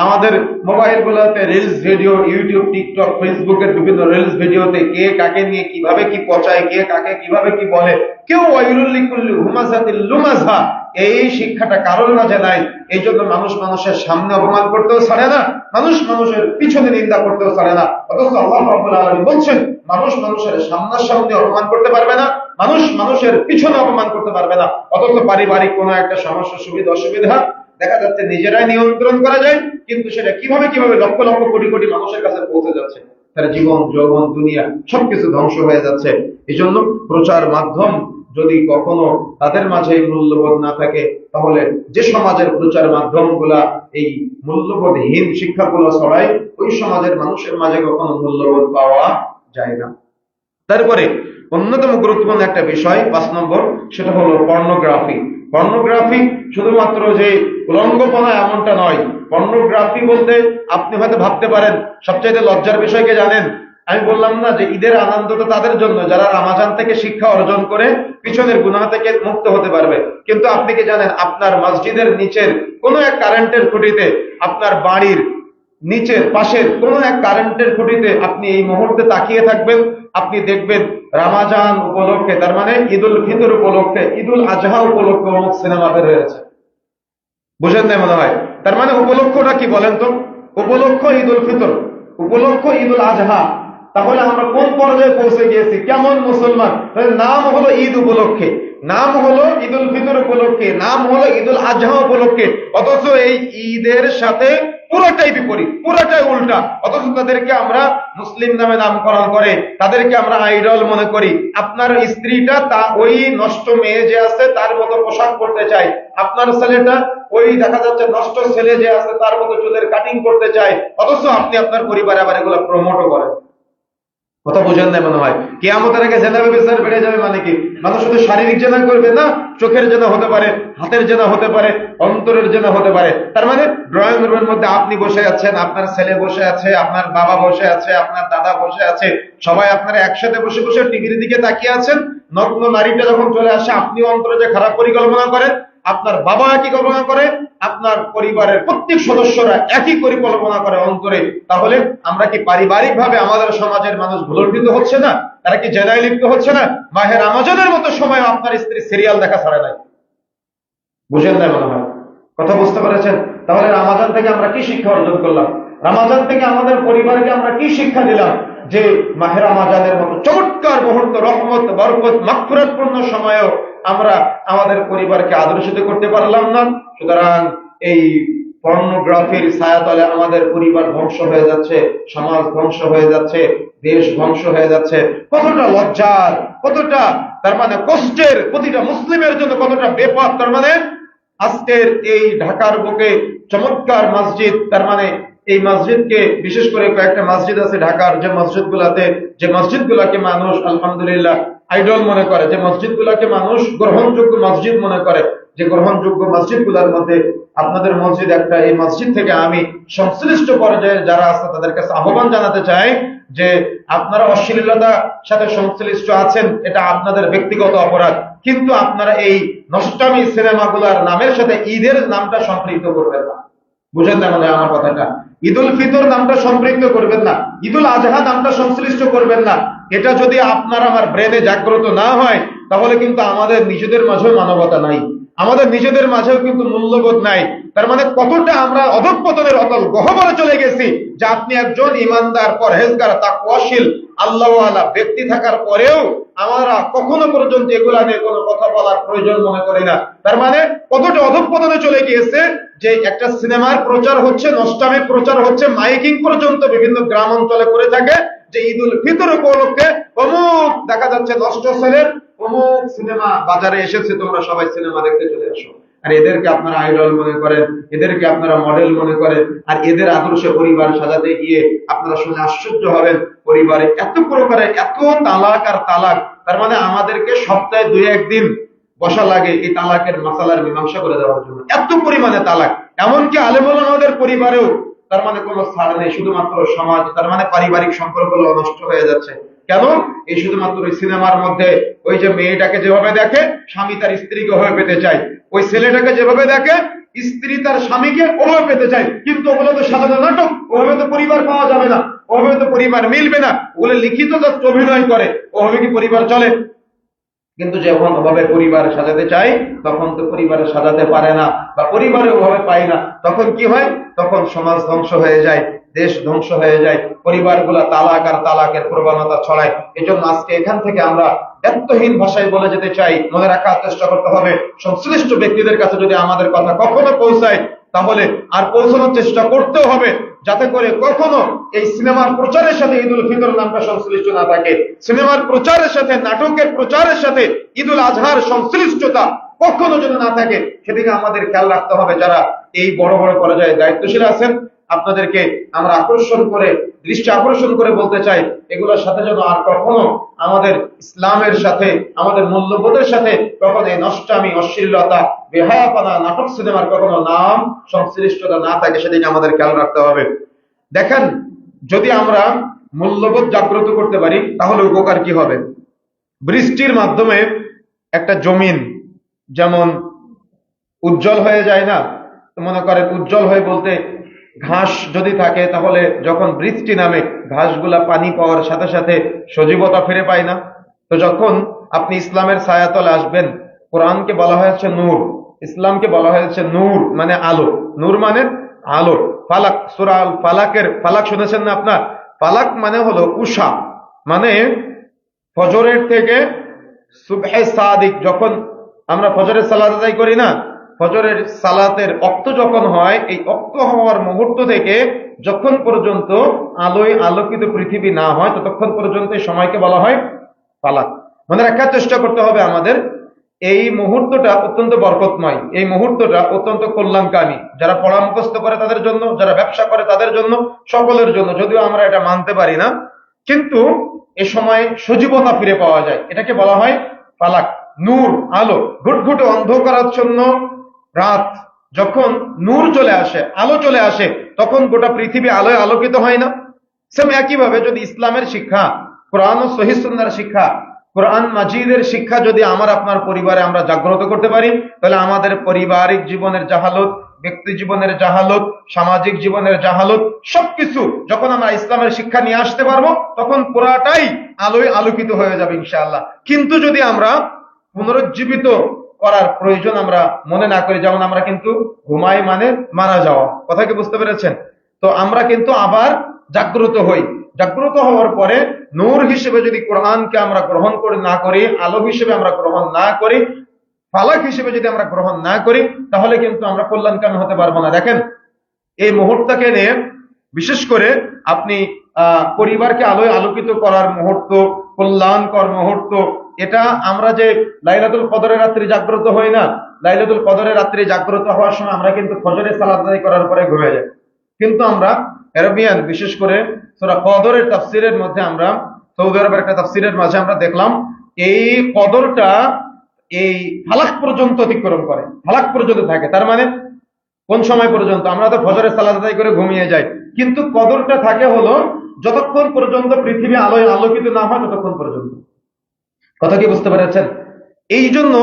আমাদের মোবাইল গুলাতে রিলস ভিডিও, ইউটিউব, টিকটক, ফেসবুকের বিভিন্ন রিলস ভিডিওতে কে কাকে নিয়ে কিভাবে কি পচায়, কে কাকে কিভাবে কি বলে, কেউ ওয়াইলুল লিকুল্লি হুমাযাতিল লুমাযা, এই শিক্ষাটা কারোর মাঝে নাই। এই জন্য মানুষ মানুষের সামনে অপমান করতেও ছাড়ে না, মানুষ মানুষের পিছনে নিন্দা করতেও ছাড়ে না। অথচ আল্লাহ রাব্বুল আলামিন বলছেন মানুষ মানুষের সামনাসামনি অপমান করতে পারবে না, মানুষ মানুষের পিছনে অপমান করতে পারবে না। অথচ পারিবারিক কোনো একটা সমস্যা, সুবিধা অসুবিধা দেখা যাচ্ছে নিজেরাই নিয়ন্ত্রণ করা যায়, কিন্তু সেটা কিভাবে কিভাবে লক্ষ লক্ষ কোটি কোটি মানুষের কাছে পৌঁছে যাচ্ছে, তার জীবন যৌবন দুনিয়া সবকিছু ধ্বংস হয়ে যাচ্ছে। এই জন্য প্রচার মাধ্যম যদি কখনো তাদের মাঝে মূল্যবোধ না থাকে, তাহলে যে সমাজের প্রচার মাধ্যমগুলা এই মূল্যবোধহীন শিক্ষাগুলো ছড়ায়, ওই সমাজের মানুষের মাঝে কখনো মূল্যবোধ পাওয়া যায় না। তারপরে অন্যতম গুরুত্বপূর্ণ একটা বিষয় 5 নম্বর, সেটা হলো পর্নোগ্রাফি। পর্নোগ্রাফি শুধুমাত্র যে উলঙ্গপনা এমনটা নয়। পর্নোগ্রাফি বলতে আপনি হয়তো ভাবতে পারেন সবচাইতে লজ্জার বিষয়কে জানেন, আমি বললাম না যে ঈদের আনন্দটা তাদের জন্য যারা রমাজান থেকে শিক্ষা অর্জন করে পিছনের গুনাহ থেকে মুক্ত হতে পারবে। কিন্তু আপনি কি জানেন আপনার মসজিদের নিচের কোন এক কারেন্টের খুঁটিতে আপনার বাড়ির নিচের পাশের কোন এক কারেন্টের খুঁটিতে আপনি এই মুহূর্তে তাকিয়ে থাকবেন, আপনি দেখবেন রমাজান উপলক্ষে, তার মানে ঈদুল ফিতর উপলক্ষে, ঈদুল আজহা উপলক্ষে অমুক সিনেমা বের হয়েছে। বুঝেন না মনে হয়? তার মানে উপলক্ষটা কি বলেন তো? উপলক্ষ ঈদুল ফিতর, উপলক্ষ ঈদুল আজহা। তাহলে আমরা কোন পর্যায়ে পৌঁছে গিয়েছি? কেমন মুসলমান! নাম হলো ঈদ উপলক্ষে, নাম হলো ঈদুল ফিতর উপলক্ষে, নাম হলো ঈদুল আজহা উপলক্ষে, অথচ এই ঈদের সাথে পুরোটাই বিপরীত, পুরোটাই উল্টা। অথচ তাদেরকে আমরা মুসলিম নামে নামকরণ করে তাদেরকে আমরা আইডল মনে করি। আপনার স্ত্রীটা তা ওই নষ্ট মেয়ে যে আছে তার মতো পোশাক পরতে চায়, আপনার ছেলেটা ওই দেখা যাচ্ছে নষ্ট ছেলে যে আছে তার মতো চুলের কাটিং করতে চায়, অথচ আপনি আপনার পরিবারে আবার এগুলো প্রমোটও করেন। কথা বোঝেন না মনে হয়? কিয়ামতের আগে জেনা ব্যবস্থার বেড়ে যাবে মানে কি? মানুষ শুধু শারীরিক জেনা করবে না, চোখের জেনা হতে পারে, হাতের জেনা হতে পারে, অন্তরের জেনা হতে পারে। তার মানে ড্রয়িং রুমের মধ্যে আপনি বসে আছেন, আপনার ছেলে বসে আছে, আপনার বাবা বসে আছে, আপনার দাদা বসে আছে, সবাই আপনারা একসাথে বসে বসে টিভির দিকে তাকিয়ে আছেন। নগ্ন নারীটা যখন চলে আসে, আপনি অন্তরে যে খারাপ পরিকল্পনা করেন, আপনার বাবা একই কল্পনা করে, আপনার পরিবারের প্রত্যেক সদস্যরা একই পরিকল্পনা করে অন্তরে। তাহলে আমরা কি পারিবারিক ভাবে আমাদের সমাজের মানুষ ভুলণ্ঠিত হচ্ছে না? তারা কি জেনায় লিপ্ত হচ্ছে না? মাহে রমজানের মতো সময় আপনার স্ত্রী সিরিয়াল দেখা ছাড়ে নাই। বুঝেন না মনে হয়? কথা বুঝতে পেরেছেন? তাহলে রমজান থেকে আমরা কি শিক্ষা অর্জন করলাম? রমজান থেকে আমাদের পরিবারকে আমরা কি শিক্ষা দিলাম? যে মাহে রমজানের মতো চমৎকার মুহূর্ত, রহমত, বরকত, মাগফিরাতপূর্ণ সময়েও আমরা আমাদের পরিবারকে আদর্শিত করতে পারলাম না। সুতরাং এই পর্নোগ্রাফির ছায়াতলে আমাদের পরিবার ধ্বংস হয়ে যাচ্ছে, সমাজ ধ্বংস হয়ে যাচ্ছে, দেশ ধ্বংস হয়ে যাচ্ছে। কতটা লজ্জার, কতটা তার মানে কষ্টের, প্রতিটা মুসলিমের জন্য কতটা বেপথ। তার মানে আজকের এই ঢাকার বুকে চমৎকার মসজিদ, তার মানে এই মসজিদকে বিশেষ করে কয়েকটা মসজিদ আছে ঢাকার, যে মসজিদগুলাকে মানুষ আলহামদুলিল্লাহ আইডল মনে করে, যে মসজিদগুলাকে মানুষ গ্রহণযোগ্য মসজিদ মনে করে, যে গ্রহণযোগ্য মসজিদগুলোর মধ্যে আপনাদের মসজিদ একটা। এই মসজিদ থেকে আমি সংশ্লিষ্ট পর্যায়ে যারা আছে তাদের কাছে আহ্বান জানাতে চাই যে আপনারা অশ্লীলতার সাথে সংশ্লিষ্ট আছেন, এটা আপনাদের ব্যক্তিগত অপরাধ, কিন্তু আপনারা এই নষ্টামি সিনেমাগুলার নামের সাথে ঈদের নামটা সম্পৃক্ত করবেন না। বুঝেন না মানে আমার কথাটা? ঈদুল ফিতর নামটা সম্পৃক্ত করবেন না, ঈদুল আজহা নামটা সংশ্লিষ্ট করবেন না। এটা যদি আপনার আমার ব্রেনে জাগ্রত না হয়, তাহলে কিন্তু আমাদের নিজেদের মাঝেও মানবতা নাই, আমাদের নিজেদের মাঝেও কিন্তু মূল্যবোধ নাই। তার মানে কতটা আমরা অধঃপতনের অতল গহ্বরে চলে গেছি যে আপনি একজন ইমানদার, পরহেজগার, তাকওয়াশীল, আল্লাহওয়ালা ব্যক্তি থাকার পরেও আমরা কখনো পর্যন্ত এগুলা নিয়ে কোনো কথা বলার প্রয়োজন মনে করি না। তার মানে কতটা অধঃপতনে চলে গিয়েছে যে একটা সিনেমার প্রচার হচ্ছে, নষ্টামের প্রচার হচ্ছে, মাইকিং পর্যন্ত বিভিন্ন গ্রাম অঞ্চলে করে থাকে যে ঈদুল ফিতর উপলক্ষে অমুক দেখা যাচ্ছে নষ্ট ছেলের অমুক সিনেমা বাজারে এসেছে, তোমরা সবাই সিনেমা দেখতে চলে আসো। আর এদেরকে আপনারা আইডল মনে করেন, এদেরকে আপনারা মডেল মনে করেন, আর এদের আদর্শে পরিবার সাজাতে গিয়ে আপনারা শুনে আশ্চর্য হবেন পরিবারে এত প্রকারের এত তালাক আর তালাক। তার মানে আমাদেরকে সপ্তাহে 2-1 দিন বসা লাগে এই তালাকের মাসালার মীমাংসা করে দেওয়ার জন্য, এত পরিমাণে তালাক। এমনকি আলেম ওলামাদের পরিবারেও তার মানে কোনো ছাড় নেই, শুধুমাত্র সমাজ, তার মানে পারিবারিক সম্পর্কগুলো নষ্ট হয়ে যাচ্ছে। কেন? এই শুধুমাত্র ওই সিনেমার মধ্যে ওই যে মেয়েটাকে যেভাবে দেখে স্বামী তার স্ত্রীকে ওভাবে পেতে চায়, ওই ছেলেটাকে যেভাবে দেখে স্ত্রী তার স্বামীকে ওভাবে পেতে চায়। কিন্তু ওগুলো তো সাধারণ নাটক, ওভাবে তো পরিবার পাওয়া যাবে না, ওভাবে তো পরিবার মিলবে না। ওগুলো লিখিত জাস্ট অভিনয় করে, ওভাবে কি পরিবার চলে? কিন্তু যখন ওভাবে পরিবার সাজাতে চাই তখন তো পরিবারে সাজাতে পারে না, বা পরিবারে ওভাবে পায় না। তখন কি হয়? তখন সমাজ ধ্বংস হয়ে যায়, দেশ ধ্বংস হয়ে যায়, পরিবারগুলা তালাক আর তালাকের প্রবণতা ছড়ায়। এজন্য আজকে এখান থেকে আমরা দায়িত্বহীন ভাষায় বলে যেতে চাই, মনে রাখার চেষ্টা করতে হবে সংশ্লিষ্ট ব্যক্তিদের কাছে যদি আমাদের কথা কখনো পৌঁছায়, তাহলে আর পৌঁছানোর চেষ্টা করতেও হবে যাতে করে কখনো এই সিনেমার প্রচারের সাথে ঈদুল ফিতর নামটা সংশ্লিষ্ট না থাকে, সিনেমার প্রচারের সাথে, নাটকের প্রচারের সাথে ঈদুল আজহার সংশ্লিষ্টতা কখনো যেন না থাকে, সেদিকে আমাদের খেয়াল রাখতে হবে। যারা এই বড় বড় পর্যায়ে দায়িত্বশীল আছেন, আপনাদেরকে আমরা দৃষ্টি আকর্ষণ করে বলতে চাই, এগুলোর সাথে যেন আর কখনো আমাদের ইসলামের সাথে, আমাদের মূল্যবোধের সাথে কখনো এই নষ্টামি, অশ্লীলতা, বেহায়াপনা, নাটক সিনেমার কখনো নাম সংশ্লিষ্টতা না থাকে, সেদিকে আমাদের খেয়াল রাখতে হবে। দেখেন, যদি আমরা মূল্যবোধ জাগ্রত করতে পারি তাহলে উপকার কি হবে? বৃষ্টির মাধ্যমে একটা জমিন যেমন উজ্জ্বল হয়ে যায় না, তো মনে করেন উজ্জ্বল হয়ে বলতে ঘাস যদি থাকে তাহলে যখন বৃষ্টি নামে ঘাসগুলা পানি পাওয়ার সাথে সাথে সজীবতা ফিরে পায় না? তো যখন আপনি ইসলামের ছায়াতলে আসবেন, কোরআনকে বলা হয়েছে নূর, ইসলামকে বলা হয়েছে নূর মানে আলো, নূর মানে আলো। ফালাক, সূরা আল ফালাকের ফালাক শুনেছেন না আপনার? ফালাক মানে হলো উষা, মানে ফজরের থেকে সুবহে সাদিক, যখন আমরা ফজরের সালাত আদায় করি না, ফজরের সালাতের অক্ত যখন হয়, এই অক্ত হওয়ার মুহূর্ত থেকে যখন পর্যন্ত আলোয় আলোকিত পৃথিবী না হয় ততক্ষণ পর্যন্ত এই সময়কে বলা হয় ফালাক। মনে রাখার চেষ্টা করতে হবে আমাদের, এই মুহূর্তটা অত্যন্ত বরকতময়, এই মুহূর্তটা অত্যন্ত কল্যাণকামী, যারা পড়া মুখস্থ করে তাদের জন্য, যারা ব্যবসা করে তাদের জন্য, সকলের জন্য, যদিও আমরা এটা মানতে পারি না, কিন্তু এ সময় সজীবতা ফিরে পাওয়া যায়, এটাকে বলা হয় ফালাক, নূর, আলো। ঘুটঘুটে অন্ধকারাচ্ছন্ন রাত যখন নূর চলে আসে, আলো চলে আসে, তখন গোটা পৃথিবী আলোয় আলোকিত হয় না? সেম একইভাবে যদি ইসলামের শিক্ষা, কোরআন ও সহিহ সুন্নাহর শিক্ষা, কোরআন মাজিদের শিক্ষা যদি আমার আপনার পরিবারে আমরা জাগ্রত করতে পারি, তাহলে আমাদের পারিবারিক জীবনের জাহালত, ব্যক্তি জীবনের জাহালত, সামাজিক জীবনের জাহালত, সবকিছু যখন আমরা ইসলামের শিক্ষা নিয়ে আসতে পারবো, তখন পুরাটাই আলোয় আলোকিত হয়ে যাবে ইনশাআল্লাহ। কিন্তু যদি আমরা পুনরুজ্জীবিত করার প্রয়োজন আমরা মনে না করি, যেমন আমরা কিন্তু ঘুমাই মানে মারা যাওয়া, কথা কি বুঝতে পেরেছেন? তো আমরা কিন্তু আবার জাগ্রত হই, জাগ্রত হওয়ার পরে নূর হিসেবে যদি কোরআনকে আমরা গ্রহণ করে না করি, আলো হিসেবে আমরা গ্রহণ না করি, ফালাক হিসেবে যদি আমরা গ্রহণ না করি, তাহলে কিন্তু আমরা কল্যাণকামী হতে পারবো না। দেখেন, এই মুহূর্তকে নিয়ে বিশেষ করে আপনি পরিবারকে আলোয় আলোকিত করার মুহূর্ত, কল্যাণকর মুহূর্ত, এটা আমরা যে লাইলাতুল কদরের রাত্রি জাগ্রত হই না, লাইলাতুল কদরের রাত্রি জাগ্রত হওয়ার সময় আমরা কিন্তু ফজরের সালাত আদায় করার পরে ঘুমিয়ে যাই, কিন্তু আমরা আরবিয়ান, বিশেষ করে সূরা কদরের তাফসীরের মধ্যে আমরা, সৌদি আরবের একটা তাফসীরের মাঝে আমরা দেখলাম এই কদরটা এই ফালাক পর্যন্ত অতিক্রম করে, ফালাক পর্যন্ত থাকে। তার মানে কোন সময় পর্যন্ত? আমরা তো ফজরের সালাত আদায় করে ঘুমিয়ে যাই, কিন্তু কদরটা থাকে হলো যতক্ষণ পর্যন্ত পৃথিবী আলোয় আলোকিত না হয় ততক্ষণ পর্যন্ত। কথা কি বুঝতে পেরেছেন? এই জন্য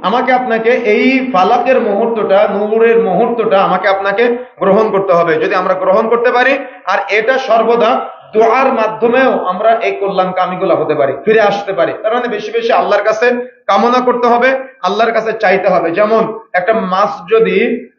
আমাকে আপনাকে এই ফালাকের মুহূর্তটা, নূরের মুহূর্তটা আমাকে আপনাকে গ্রহণ করতে হবে। যদি আমরা গ্রহণ করতে পারি, আর এটা সর্বদা দোয়ার মাধ্যমেও আমরা এই কল্যাণকামীগুলো হতে পারি, ফিরে আসতে পারি। তার মানে বেশি বেশি আল্লাহর কাছে কামনা করতে হবে, আল্লাহর কাছে চাইতে হবে। যেমন একটা মাছ যদি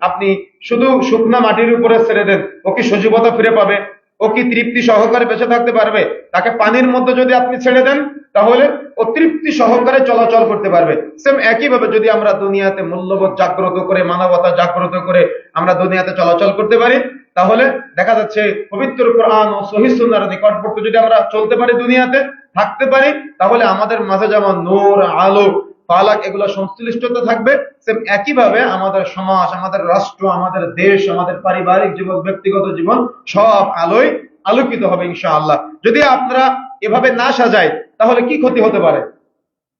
আপনি শুধু শুকনা মাটির উপরে ছেড়ে দেন, ও কি সজীবতা ফিরে পাবে? ও কি তৃপ্তি সহকারে বেঁচে থাকতে পারবে? তাকে পানির মধ্যে যদি আপনি ছেড়ে দেন, তাহলে ও তৃপ্তি সহকারে চলাচল করতে পারবে। সেম একইভাবে যদি আমরা দুনিয়াতে মূল্যবোধ জাগ্রত করে, মানবতা জাগ্রত করে আমরা দুনিয়াতে চলাচল করতে পারি, তাহলে দেখা যাচ্ছে পবিত্র কোরআন ও সহিহ সুন্নাহর নিকটবর্তী যদি আমরা চলতে পারি, দুনিয়াতে থাকতে পারি, তাহলে আমাদের মাঝে যেমন নূর, আলো, ফালাক এগুলো সংশ্লিষ্টতা থাকবে, সেম একইভাবে আমাদের সমাজ, আমাদের রাষ্ট্র, আমাদের দেশ, আমাদের পারিবারিক জীবন, ব্যক্তিগত জীবন সব আলোয় আলোকিত হবে ইনশাআল্লাহ। যদি আপনারা এভাবে না সাজায়, তাহলে কি ক্ষতি হতে পারে?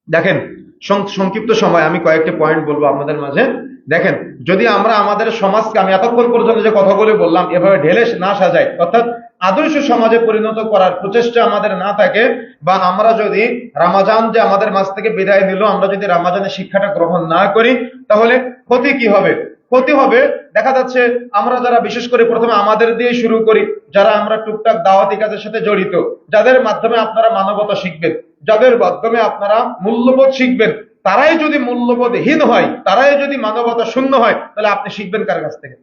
দেখেন, সংক্ষিপ্ত সময় আমি কয়েকটি পয়েন্ট বলবো আপনাদের মাঝে। দেখেন, যদি আমরা আমাদের সমাজকে, আমি এতক্ষণ পর্যন্ত যে কথাগুলো বললাম, এভাবে ঢেলে না সাজাই, অর্থাৎ আদর্শ সমাজে পরিণত করার প্রচেষ্টা আমাদের না থাকে, বা আমরা যদি রমজান যে আমাদের মাঝ থেকে বিদায় নিল, আমরা যদি রমজানের শিক্ষাটা গ্রহণ না করি, তাহলে ক্ষতি কি হবে? ক্ষতি হবে, দেখা যাচ্ছে আমরা যারা, বিশেষ করে প্রথমে আমাদের দিয়ে শুরু করি, যারা আমরা টুকটাক দাওয়াতি কাজের সাথে জড়িত, যাদের মাধ্যমে আপনারা মানবতা শিখবেন, যাদের মাধ্যমে আপনারা মূল্যবোধ শিখবেন, তারাই যদি মূল্যবোধহীন হয়, তারাই যদি মানবতা শূন্য হয়, তাহলে আপনি শিখবেন কার কাছ থেকে?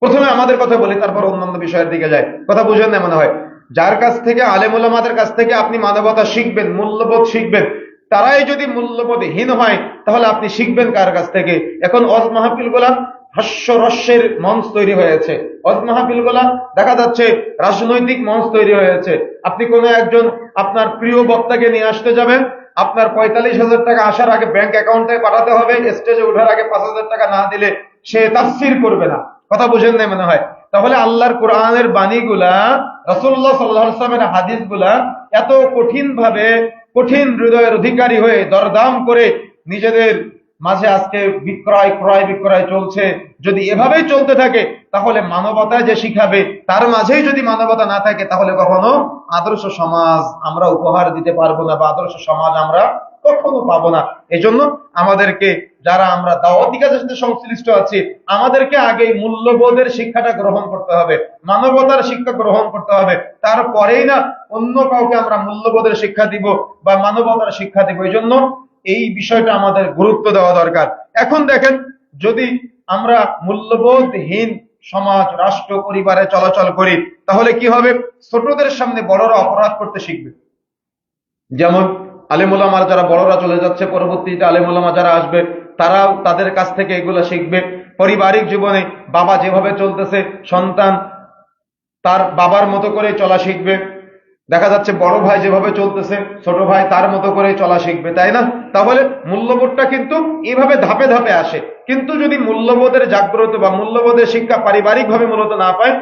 প্রথমে আমাদের কথা বলি, তারপর অন্যান্য বিষয়ের দিকে যায়। কথা বুঝেন না মনে হয়? যার কাছ থেকে, আলেম ওলামাদের কাছ থেকে আপনি মানবতা শিখবেন, মূল্যবোধ শিখবেন, তারাই যদি মূল্যবোধহীন হয়, তাহলে আপনি শিখবেন কার কাছ থেকে? এখন ওয়াজ মাহফিল গুলা হাস্যরস্যের মঞ্চ তৈরি হয়েছে, ওয়াজ মাহফিল গুলা দেখা যাচ্ছে রাজনৈতিক মঞ্চ তৈরি হয়েছে। আপনি কোনো একজন আপনার প্রিয় বক্তাকে নিয়ে আসতে যাবেন, আপনার 45,000 টাকা আসার আগে ব্যাংক অ্যাকাউন্টে পাঠাতে হবে, স্টেজে ওঠার আগে 5,000 টাকা না দিলে সে তাফসীর করবে না। কথা বুঝেন না মনে হয়? তাহলে আল্লাহর কোরআনের বাণীগুলা, রাসূলুল্লাহ সাল্লাল্লাহু আলাইহি ওয়াসাল্লামের হাদিসগুলা এত কঠিন ভাবে, কঠিন হৃদয়ের অধিকারী হয়ে দরদাম করে নিজেদের মাঝে আজকে বিক্রয় ক্রয় বিক্রয় চলছে। যদি এভাবেই চলতে থাকে, তাহলে মানবতা যে শিখাবে, তার মাঝেই যদি মানবতা না থাকে, তাহলে কখনো আদর্শ সমাজ আমরা উপহার দিতে পারবো না, বা আদর্শ সমাজ আমরা কখনো পাবো না। এজন্য আমাদেরকে যারা আমরা দাওয়াতি কাজের সাথে সংশ্লিষ্ট আছি, আমাদেরকে আগে মূল্যবোধের শিক্ষাটা গ্রহণ করতে হবে, মানবতার শিক্ষা গ্রহণ করতে হবে, তারপরেই না অন্য কাউকে আমরা মূল্যবোধের শিক্ষা দিব বা মানবতার শিক্ষা দিব। এই জন্য এই বিষয়টা আমাদের গুরুত্ব দেওয়া দরকার। এখন দেখেন, যদি আমরা মূল্যবোধহীন সমাজ, রাষ্ট্র, পরিবারে চলাচল করি, তাহলে কি হবে? ছোটদের সামনে বড়রা অপরাধ করতে শিখবে। যেমন আলেম ওলামার যারা বড়রা চলে যাচ্ছে, পরবর্তীতে আলেম ওলামা যারা আসবে তারাও তাদের কাছ থেকে এগুলো শিখবে। পারিবারিক জীবনে বাবা যেভাবে চলতেছে, সন্তান তার বাবার মতো করে চলা শিখবে। দেখা যাচ্ছে বড় ভাই যেভাবে চলতেছে, ছোট ভাই তার মতো করে চলা শিখবে, তাই না? তাহলে মূল্যবোধটা কিন্তু এইভাবে ধাপে ধাপে আসে। কিন্তু যদি মূল্যবোধের জাগ্রত বা মূল্যবোধের শিক্ষা পারিবারিক ভাবে মূলত না পায়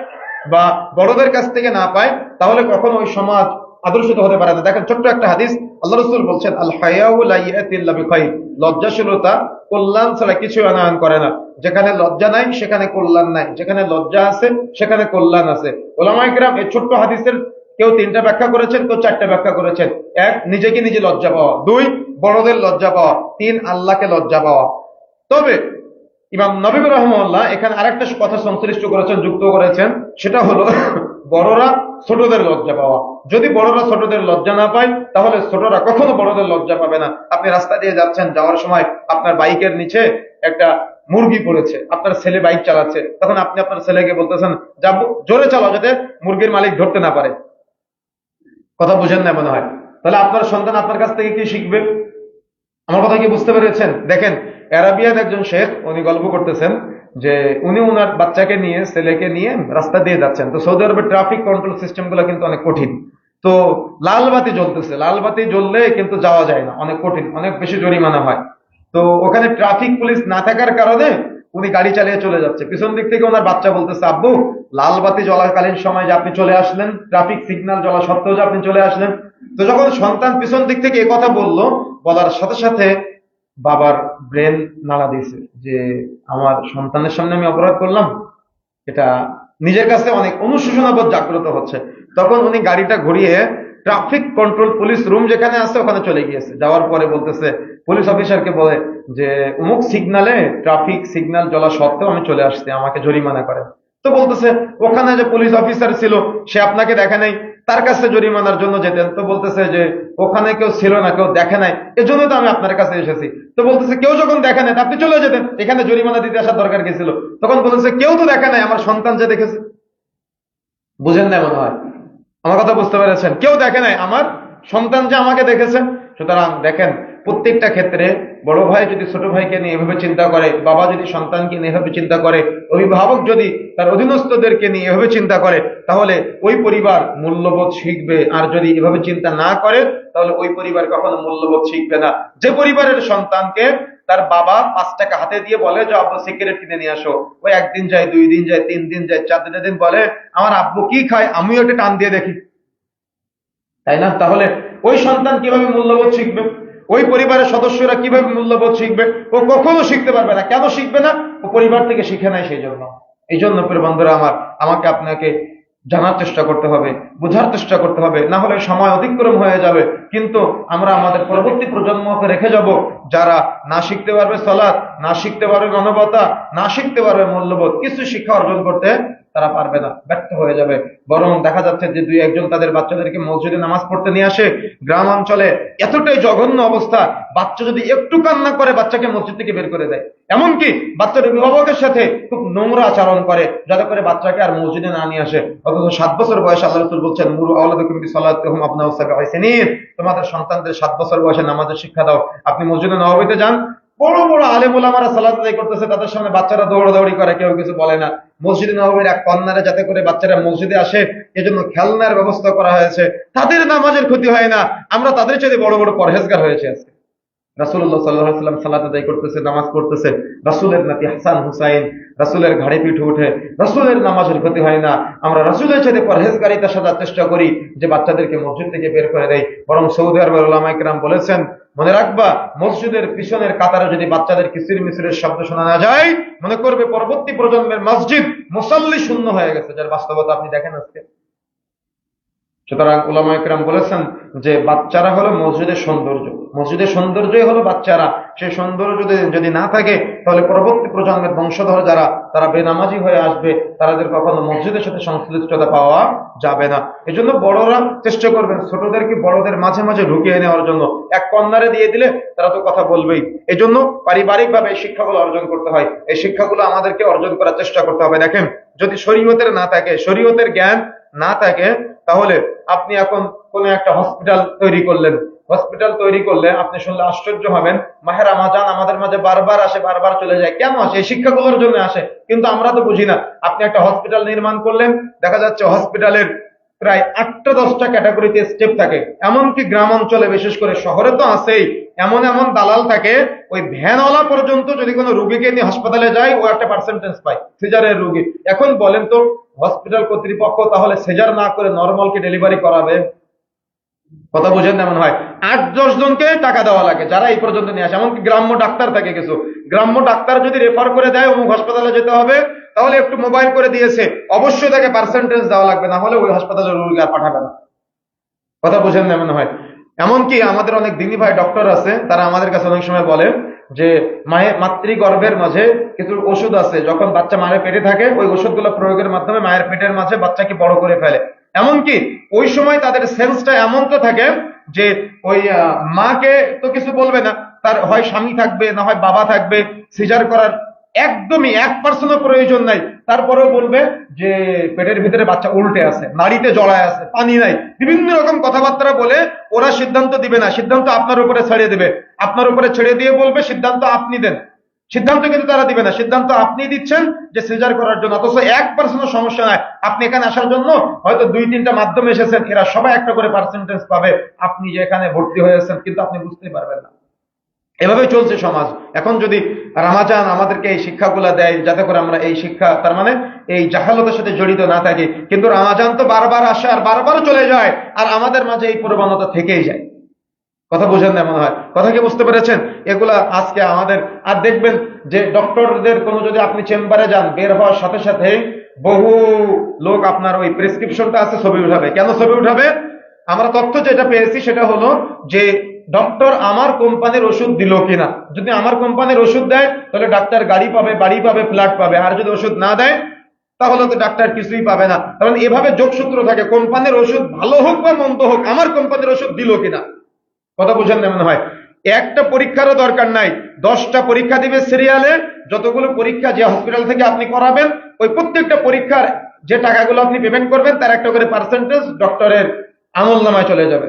বা বড়দের কাছ থেকে না পায়, তাহলে কখনো ওই সমাজ আদর্শিত হতে পারে না। দেখেন ছোট্ট একটা হাদিস, আল্লাহ রাসূল বলছেন, আল হায়াউ লা ইয়াতি ইল্লা বিখাইর, লজ্জাশীলতা কল্যাণ ছাড়া কিছু আনয়ন করে না। যেখানে লজ্জা নাই সেখানে কল্যাণ নাই, যেখানে লজ্জা আছে সেখানে কল্যাণ আছে। উলামায়ে কেরাম এই ছোট্ট হাদিসের কেউ 3টা ব্যাখ্যা করেছেন, কেউ 4টা ব্যাখ্যা করেছেন। 1, নিজেকে নিজে লজ্জা পাওয়া। 2, বড়দের লজ্জা পাওয়া। 3, আল্লাহকে লজ্জা পাওয়া। তবে ইমাম নববী রাহিমাহুল্লাহ এখানে আরেকটা কথা সংশ্লিষ্ট করেছেন, যুক্ত করেছেন, সেটা হলো বড়রা ছোটদের লজ্জা পাওয়া। যদি বড়রা ছোটদের লজ্জা না পায়, তাহলে ছোটরা কখনো বড়দের লজ্জা পাবে না। আপনি রাস্তা দিয়ে যাচ্ছেন, যাওয়ার সময় আপনার বাইকের নিচে একটা মুরগি পড়েছে, আপনার ছেলে বাইক চালাচ্ছে, তখন আপনি আপনার ছেলেকে বলতেছেন, যাবো জোরে চালাও যাতে মুরগির মালিক ধরতে না পারে। কথা বুঝেন না মনে হয়? তাহলে আপনার সন্তান আপনার কাছ থেকে কি শিখবে? আমার কথা কি বুঝতে পেরেছেন? দেখেন, অ্যারাবিয়ান একজন শেখ, উনি গল্প করতেছেন যে উনি ওনার বাচ্চাকে নিয়ে, ছেলেকে নিয়ে রাস্তা দিয়ে যাচ্ছেন। তো সৌদি আরবের ট্রাফিক কন্ট্রোল সিস্টেম গুলো কিন্তু অনেক কঠিন। তো লাল বাতি জ্বলতেছে, লাল বাতি জ্বললে কিন্তু যাওয়া যায় না, অনেক কঠিন, অনেক বেশি জরিমানা হয়। তো ওখানে ট্রাফিক পুলিশ না থাকার কারণে উনি গাড়ি চালিয়ে চলে যাচ্ছে। পিছন দিক থেকে ওনার বাচ্চা বলতেছে, আব্বু লাল বাতি জ্বলাকালীন সময় যে আপনি চলে আসলেন, ট্রাফিক সিগন্যাল জ্বলা সত্ত্বেও যে আপনি চলে আসলেন। তো যখন সন্তান পিছন দিক থেকে এ কথা বললো, বলার সাথে সাথে বাবার ব্রেন নাড়া দিয়েছে যে আমার সন্তানের সামনে আমি অপরাধ করলাম, এটা নিজের কাছে অনেক অনুশোচনাবোধ জাগ্রত হচ্ছে। তখন উনি গাড়িটা ঘুরিয়ে ট্রাফিক কন্ট্রোল পুলিশ রুম যেখানে আছে ওখানে চলে গিয়েছে। যাওয়ার পরে বলতেছে, পুলিশ অফিসারকে বলে যে অমুক সিগনালে ট্রাফিক সিগন্যাল জ্বলা সত্ত্বেও আমি চলে আসছি, আমাকে জরিমানা করেন। তো বলতেছে, ওখানে যে পুলিশ অফিসার ছিল সে আপনাকে দেখে নাই, তার কাছে জরিমানার জন্য যেতেন। তো বলতেছে যে ওখানে কেউ ছিল না, কেউ দেখে নাই, এজন্য তো আমি আপনার কাছে এসেছি। তো বলতেছে, কেউ যখন দেখে নাই আপনি চলে যেতেন, এখানে জরিমানা দিতে আসার দরকার কি ছিল? তখন বলতেছে, কেউ তো দেখে নাই, আমার সন্তান যে দেখেছে। বুঝেন না মনে হয়? আমার কথা বুঝতে পেরেছেন? কেউ দেখে নাই, আমার সন্তান যে আমাকে দেখেছে। সুতরাং দেখেন, প্রত্যেকটা ক্ষেত্রে বড় ভাই যদি ছোট ভাইকে নিয়ে এভাবে চিন্তা করে, বাবা যদি সন্তানকে নিয়ে এভাবে চিন্তা করে, অভিভাবক যদি তার অধীনস্থদেরকে নিয়ে এভাবে চিন্তা করে, তাহলে ওই পরিবার মূল্যবোধ শিখবে। আর যদি এভাবে চিন্তা না করে, তাহলে ওই পরিবার কখনো মূল্যবোধ শিখবে না। যে পরিবারের সন্তানকে তার বাবা 5 টাকা হাতে দিয়ে বলে যে আব্বু সিগারেট কিনে নিয়ে আসো, ওই 1 দিন যায়, 2 দিন যায়, 3 দিন যায়, 4 দিন বলে আমার আব্বু কি খায় আমিও একটা টান দিয়ে দেখি, তাই না? তাহলে ওই সন্তান কিভাবে মূল্যবোধ শিখবে? ওই পরিবারের সদস্যরা কিভাবে মূল্যবোধ শিখবে? ও কখনো শিখতে পারবে না। কেন শিখবে না? ও পরিবার থেকে শিখে নাই সেই জন্য। এই জন্য প্রিয় বন্ধুরা আমার, আমাকে আপনাকে জানার চেষ্টা করতে হবে, বোঝার চেষ্টা করতে হবে, না হলে সময় অতিক্রম হয়ে যাবে। কিন্তু আমরা আমাদের পরবর্তী প্রজন্মকে রেখে যাব যারা না শিখতে পারবে সালাত, না শিখতে পারবে মানবতা, না শিখতে পারবে মূল্যবোধ, কিছু শিক্ষা অর্জন করতে তারা পারবে না, ব্যর্থ হয়ে যাবে। বরং দেখা যাচ্ছে যে 2-1 জন তাদের বাচ্চাদেরকে মসজিদে নামাজ পড়তে নিয়ে আসে। গ্রাম অঞ্চলে এতটাই জঘন্য অবস্থা, বাচ্চা যদি একটু কান্না করে বাচ্চাকে মসজিদ থেকে বের করে দেয়। এমনকি বাচ্চার অভিভাবকের সাথে খুব নোংরা আচরণ করে, যাতে করে বাচ্চাকে আর মসজিদে না নিয়ে আসে। অথচ 7 বছর বয়সে আল্লাহ রাসূল বলছেন, মুরু আওলাদাকুম বিসসালাতিহিম আবনাউ সাবঈ সিনিন, তোমাদের সন্তানদের 7 বছর বয়সে নামাজের শিক্ষা দাও। আপনি মসজিদে নববীতে যান, বড় বড় আলেম ওলামারা সালাত আদায় করতেছে, তাদের সামনে বাচ্চারা দৌড়াদৌড়ি করে, কেউ কিছু বলে না। মসজিদে নববীর এক কর্নারে যাতে করে বাচ্চারা মসজিদে আসে এজন্য খেলনার ব্যবস্থা করা হয়েছে, তাদের নামাজের ক্ষতি হয় না। আমরা তাদের চেয়ে বড় বড় পরহেজগার হয়েছে আজকে। রাসূলুল্লাহ সাল্লাল্লাহু আলাইহি ওয়াসাল্লাম সালাত আদায় করতেছে, নামাজ পড়তেছে, রাসূলের নাতি হাসান হুসাইন রাসূলের ঘাড়ে পিঠে উঠে, রাসূলের নামাজের ক্ষতি হয় না। আমরা রাসূলের সাথে পরহেজগারিতা সাজার চেষ্টা করি যে বাচ্চাদেরকে মসজিদ থেকে বের করে দেয়। বরং সৌদি আরবের উলামায়ে কেরাম বলেছেন, মনে রাখবা মসজিদের পিছনের কাতারে যদি বাচ্চাদের কিচির মিচিরের শব্দ শোনা না যায়, মনে করবে পরবর্তী প্রজন্মের মসজিদ মুসাল্লি শূন্য হয়ে গেছে, যার বাস্তবতা আপনি দেখেন আজকে। সুতরাং উলামায়ে কেরাম বলেছেন যে বাচ্চারা হলো মসজিদের সৌন্দর্য, মসজিদের সৌন্দর্যই হলো বাচ্চারা। সেই সৌন্দর্য যদি না থাকে তাহলে পরবর্তী প্রজন্মের বংশধর যারা, তারা বেনামাজি হয়ে আসবে, তাদের কখনো মসজিদের সাথে সংশ্লিষ্টতা পাওয়া যাবে না। এই জন্য বড়রা চেষ্টা করবেন ছোটদেরকে বড়দের মাঝে মাঝে ঢুকিয়ে নেওয়ার জন্য। এক কর্নারে দিয়ে দিলে তারা তো কথা বলবেই। এই জন্য পারিবারিক ভাবে এই শিক্ষাগুলো অর্জন করতে হয়। এই শিক্ষাগুলো আমাদেরকে অর্জন করার চেষ্টা করতে হবে। দেখেন, যদি শরীয়তের না থাকে, শরীয়তের জ্ঞান না থাকে, তাহলে আপনি এখন কোন একটা হসপিটাল তৈরি করলেন। হসপিটাল তৈরি করলে আপনি শুনলে আশ্চর্য হবেন, মাহে রমাজান আমাদের মাঝে বারবার আসে, বারবার চলে যায়। কেন আসে? এই শিক্ষাগুলোর জন্য আসে, কিন্তু আমরা তো বুঝি না। আপনি একটা হসপিটাল নির্মাণ করলেন, দেখা যাচ্ছে হসপিটালের প্রায় 8-10টা ক্যাটাগরিতে স্টেপ থাকে। এমনকি গ্রাম অঞ্চলে, বিশেষ করে শহরে তো আছেই, এমন এমন দালাল থাকে, ওই ভ্যানওয়ালা পর্যন্ত যদি কোনো রুগীকে নিয়ে হাসপাতালে যায়, ও একটা পার্সেন্টেজ পায় সিজারের রুগী। এখন বলেন তো, হসপিটাল কর্তৃপক্ষ তাহলে সিজার না করে নর্মালকে ডেলিভারি করাবে? কথা বুঝেন না? এমন হয় 8-10 জনকে টাকা দেওয়া লাগে যারা এই পর্যন্ত নিয়ে আসে। এমনকি গ্রাম্য ডাক্তার থাকে কিছু, গ্রাম্য ডাক্তার যদি রেফার করে দেয় অমুক হাসপাতালে যেতে হবে, তাহলে একটু মোবাইল করে দিয়েছে, অবশ্যই তাকে পার্সেন্টেজ দেওয়া লাগবে, না হলে ওই হাসপাতালে রোগী আর পাঠাবে না। কথা বুঝেন না? এমন হয়। এমনকি আমাদের অনেক দিনী ভাই ডক্টর আছে, তারা আমাদের কাছে অনেক সময় বলে যে মাতৃগর্ভের মাঝে কিছু ওষুধ আছে, যখন বাচ্চা মায়ের পেটে থাকে ওই ওষুধগুলো প্রয়োগের মাধ্যমে মায়ের পেটের মাঝে বাচ্চাকে বড় করে ফেলে। এমনকি ওই সময় তাদের সেন্সটা এমন তো থাকে যে ওই মাকে তো কিছু বলবে না, তার হয় স্বামী থাকবে, না হয় বাবা থাকবে। সিজার করার একদমই 1% প্রয়োজন নাই, তারপরেও বলবে যে পেটের ভিতরে বাচ্চা উল্টে আছে, নাড়িতে জড়ায় আছে, পানি নাই, বিভিন্ন রকম কথাবার্তা বলে ওরা সিদ্ধান্ত দিবে না, সিদ্ধান্ত আপনার উপরে ছেড়ে দিবে। আপনার উপরে ছেড়ে দিয়ে বলবে সিদ্ধান্ত আপনি দেন। সিদ্ধান্ত কিন্তু তারা দিবে না, সিদ্ধান্ত আপনি দিচ্ছেন যে সিজার করার জন্য। অথচ 1% সমস্যা নাই, আপনি এখানে আসার জন্য হয়তো 2-3টা মাধ্যম এসেছেন, এরা সবাই একটা করে পার্সেন্টেজ পাবে, আপনি যে এখানে ভর্তি হয়েছেন কিন্তু আপনি বুঝতেই পারবেন না। এভাবেই চলছে সমাজ। এখন যদি রামাজান আমাদেরকে এই শিক্ষাগুলা দেয়, যাতে করে আমরা এই শিক্ষা, তার মানে এই জাহালতের সাথে জড়িত না থাকি। কিন্তু রামাজান তো বারবার আসে আর বারবার চলে যায়, আর আমাদের মাঝে এই প্রবণতা থেকেই যায়। কথা বুঝেন না? মনে হয় কথা কি বুঝতে পেরেছেন? এগুলা আজকে আমাদের। আর দেখবেন যে ডক্টরদের কোনো, যদি আপনি চেম্বারে যান, বের হওয়ার সাথে সাথে বহু লোক আপনার ওই প্রেসক্রিপশনটা আছে ছবি উঠাবে। কেন ছবি উঠাবে? আমরা তথ্য যেটা পেয়েছি সেটা হলো যে ডক্টর আমার কোম্পানির ওষুধ দিল কিনা। যদি আমার কোম্পানির ওষুধ দেয় তাহলে ডাক্তার গাড়ি পাবে, বাড়ি পাবে, ফ্ল্যাট পাবে। আর যদি ওষুধ না দেয় তাহলে তো ডাক্তার কিছুই পাবে না। কারণ এভাবে যোগসূত্র থাকে, কোম্পানির ওষুধ ভালো হোক বা মন্দ হোক, আমার কোম্পানির ওষুধ দিল কিনা। কথা বুঝেন না? মনে হয় একটা পরীক্ষারও দরকার নাই, 10টা পরীক্ষা দিবে সিরিয়ালে। যতগুলো পরীক্ষা যে হসপিটাল থেকে আপনি করাবেন, ওই প্রত্যেকটা পরীক্ষার যে টাকাগুলো আপনি পেমেন্ট করবেন, তার একটা করে পার্সেন্টেজ ডক্টরের আমল নামায় চলে যাবে।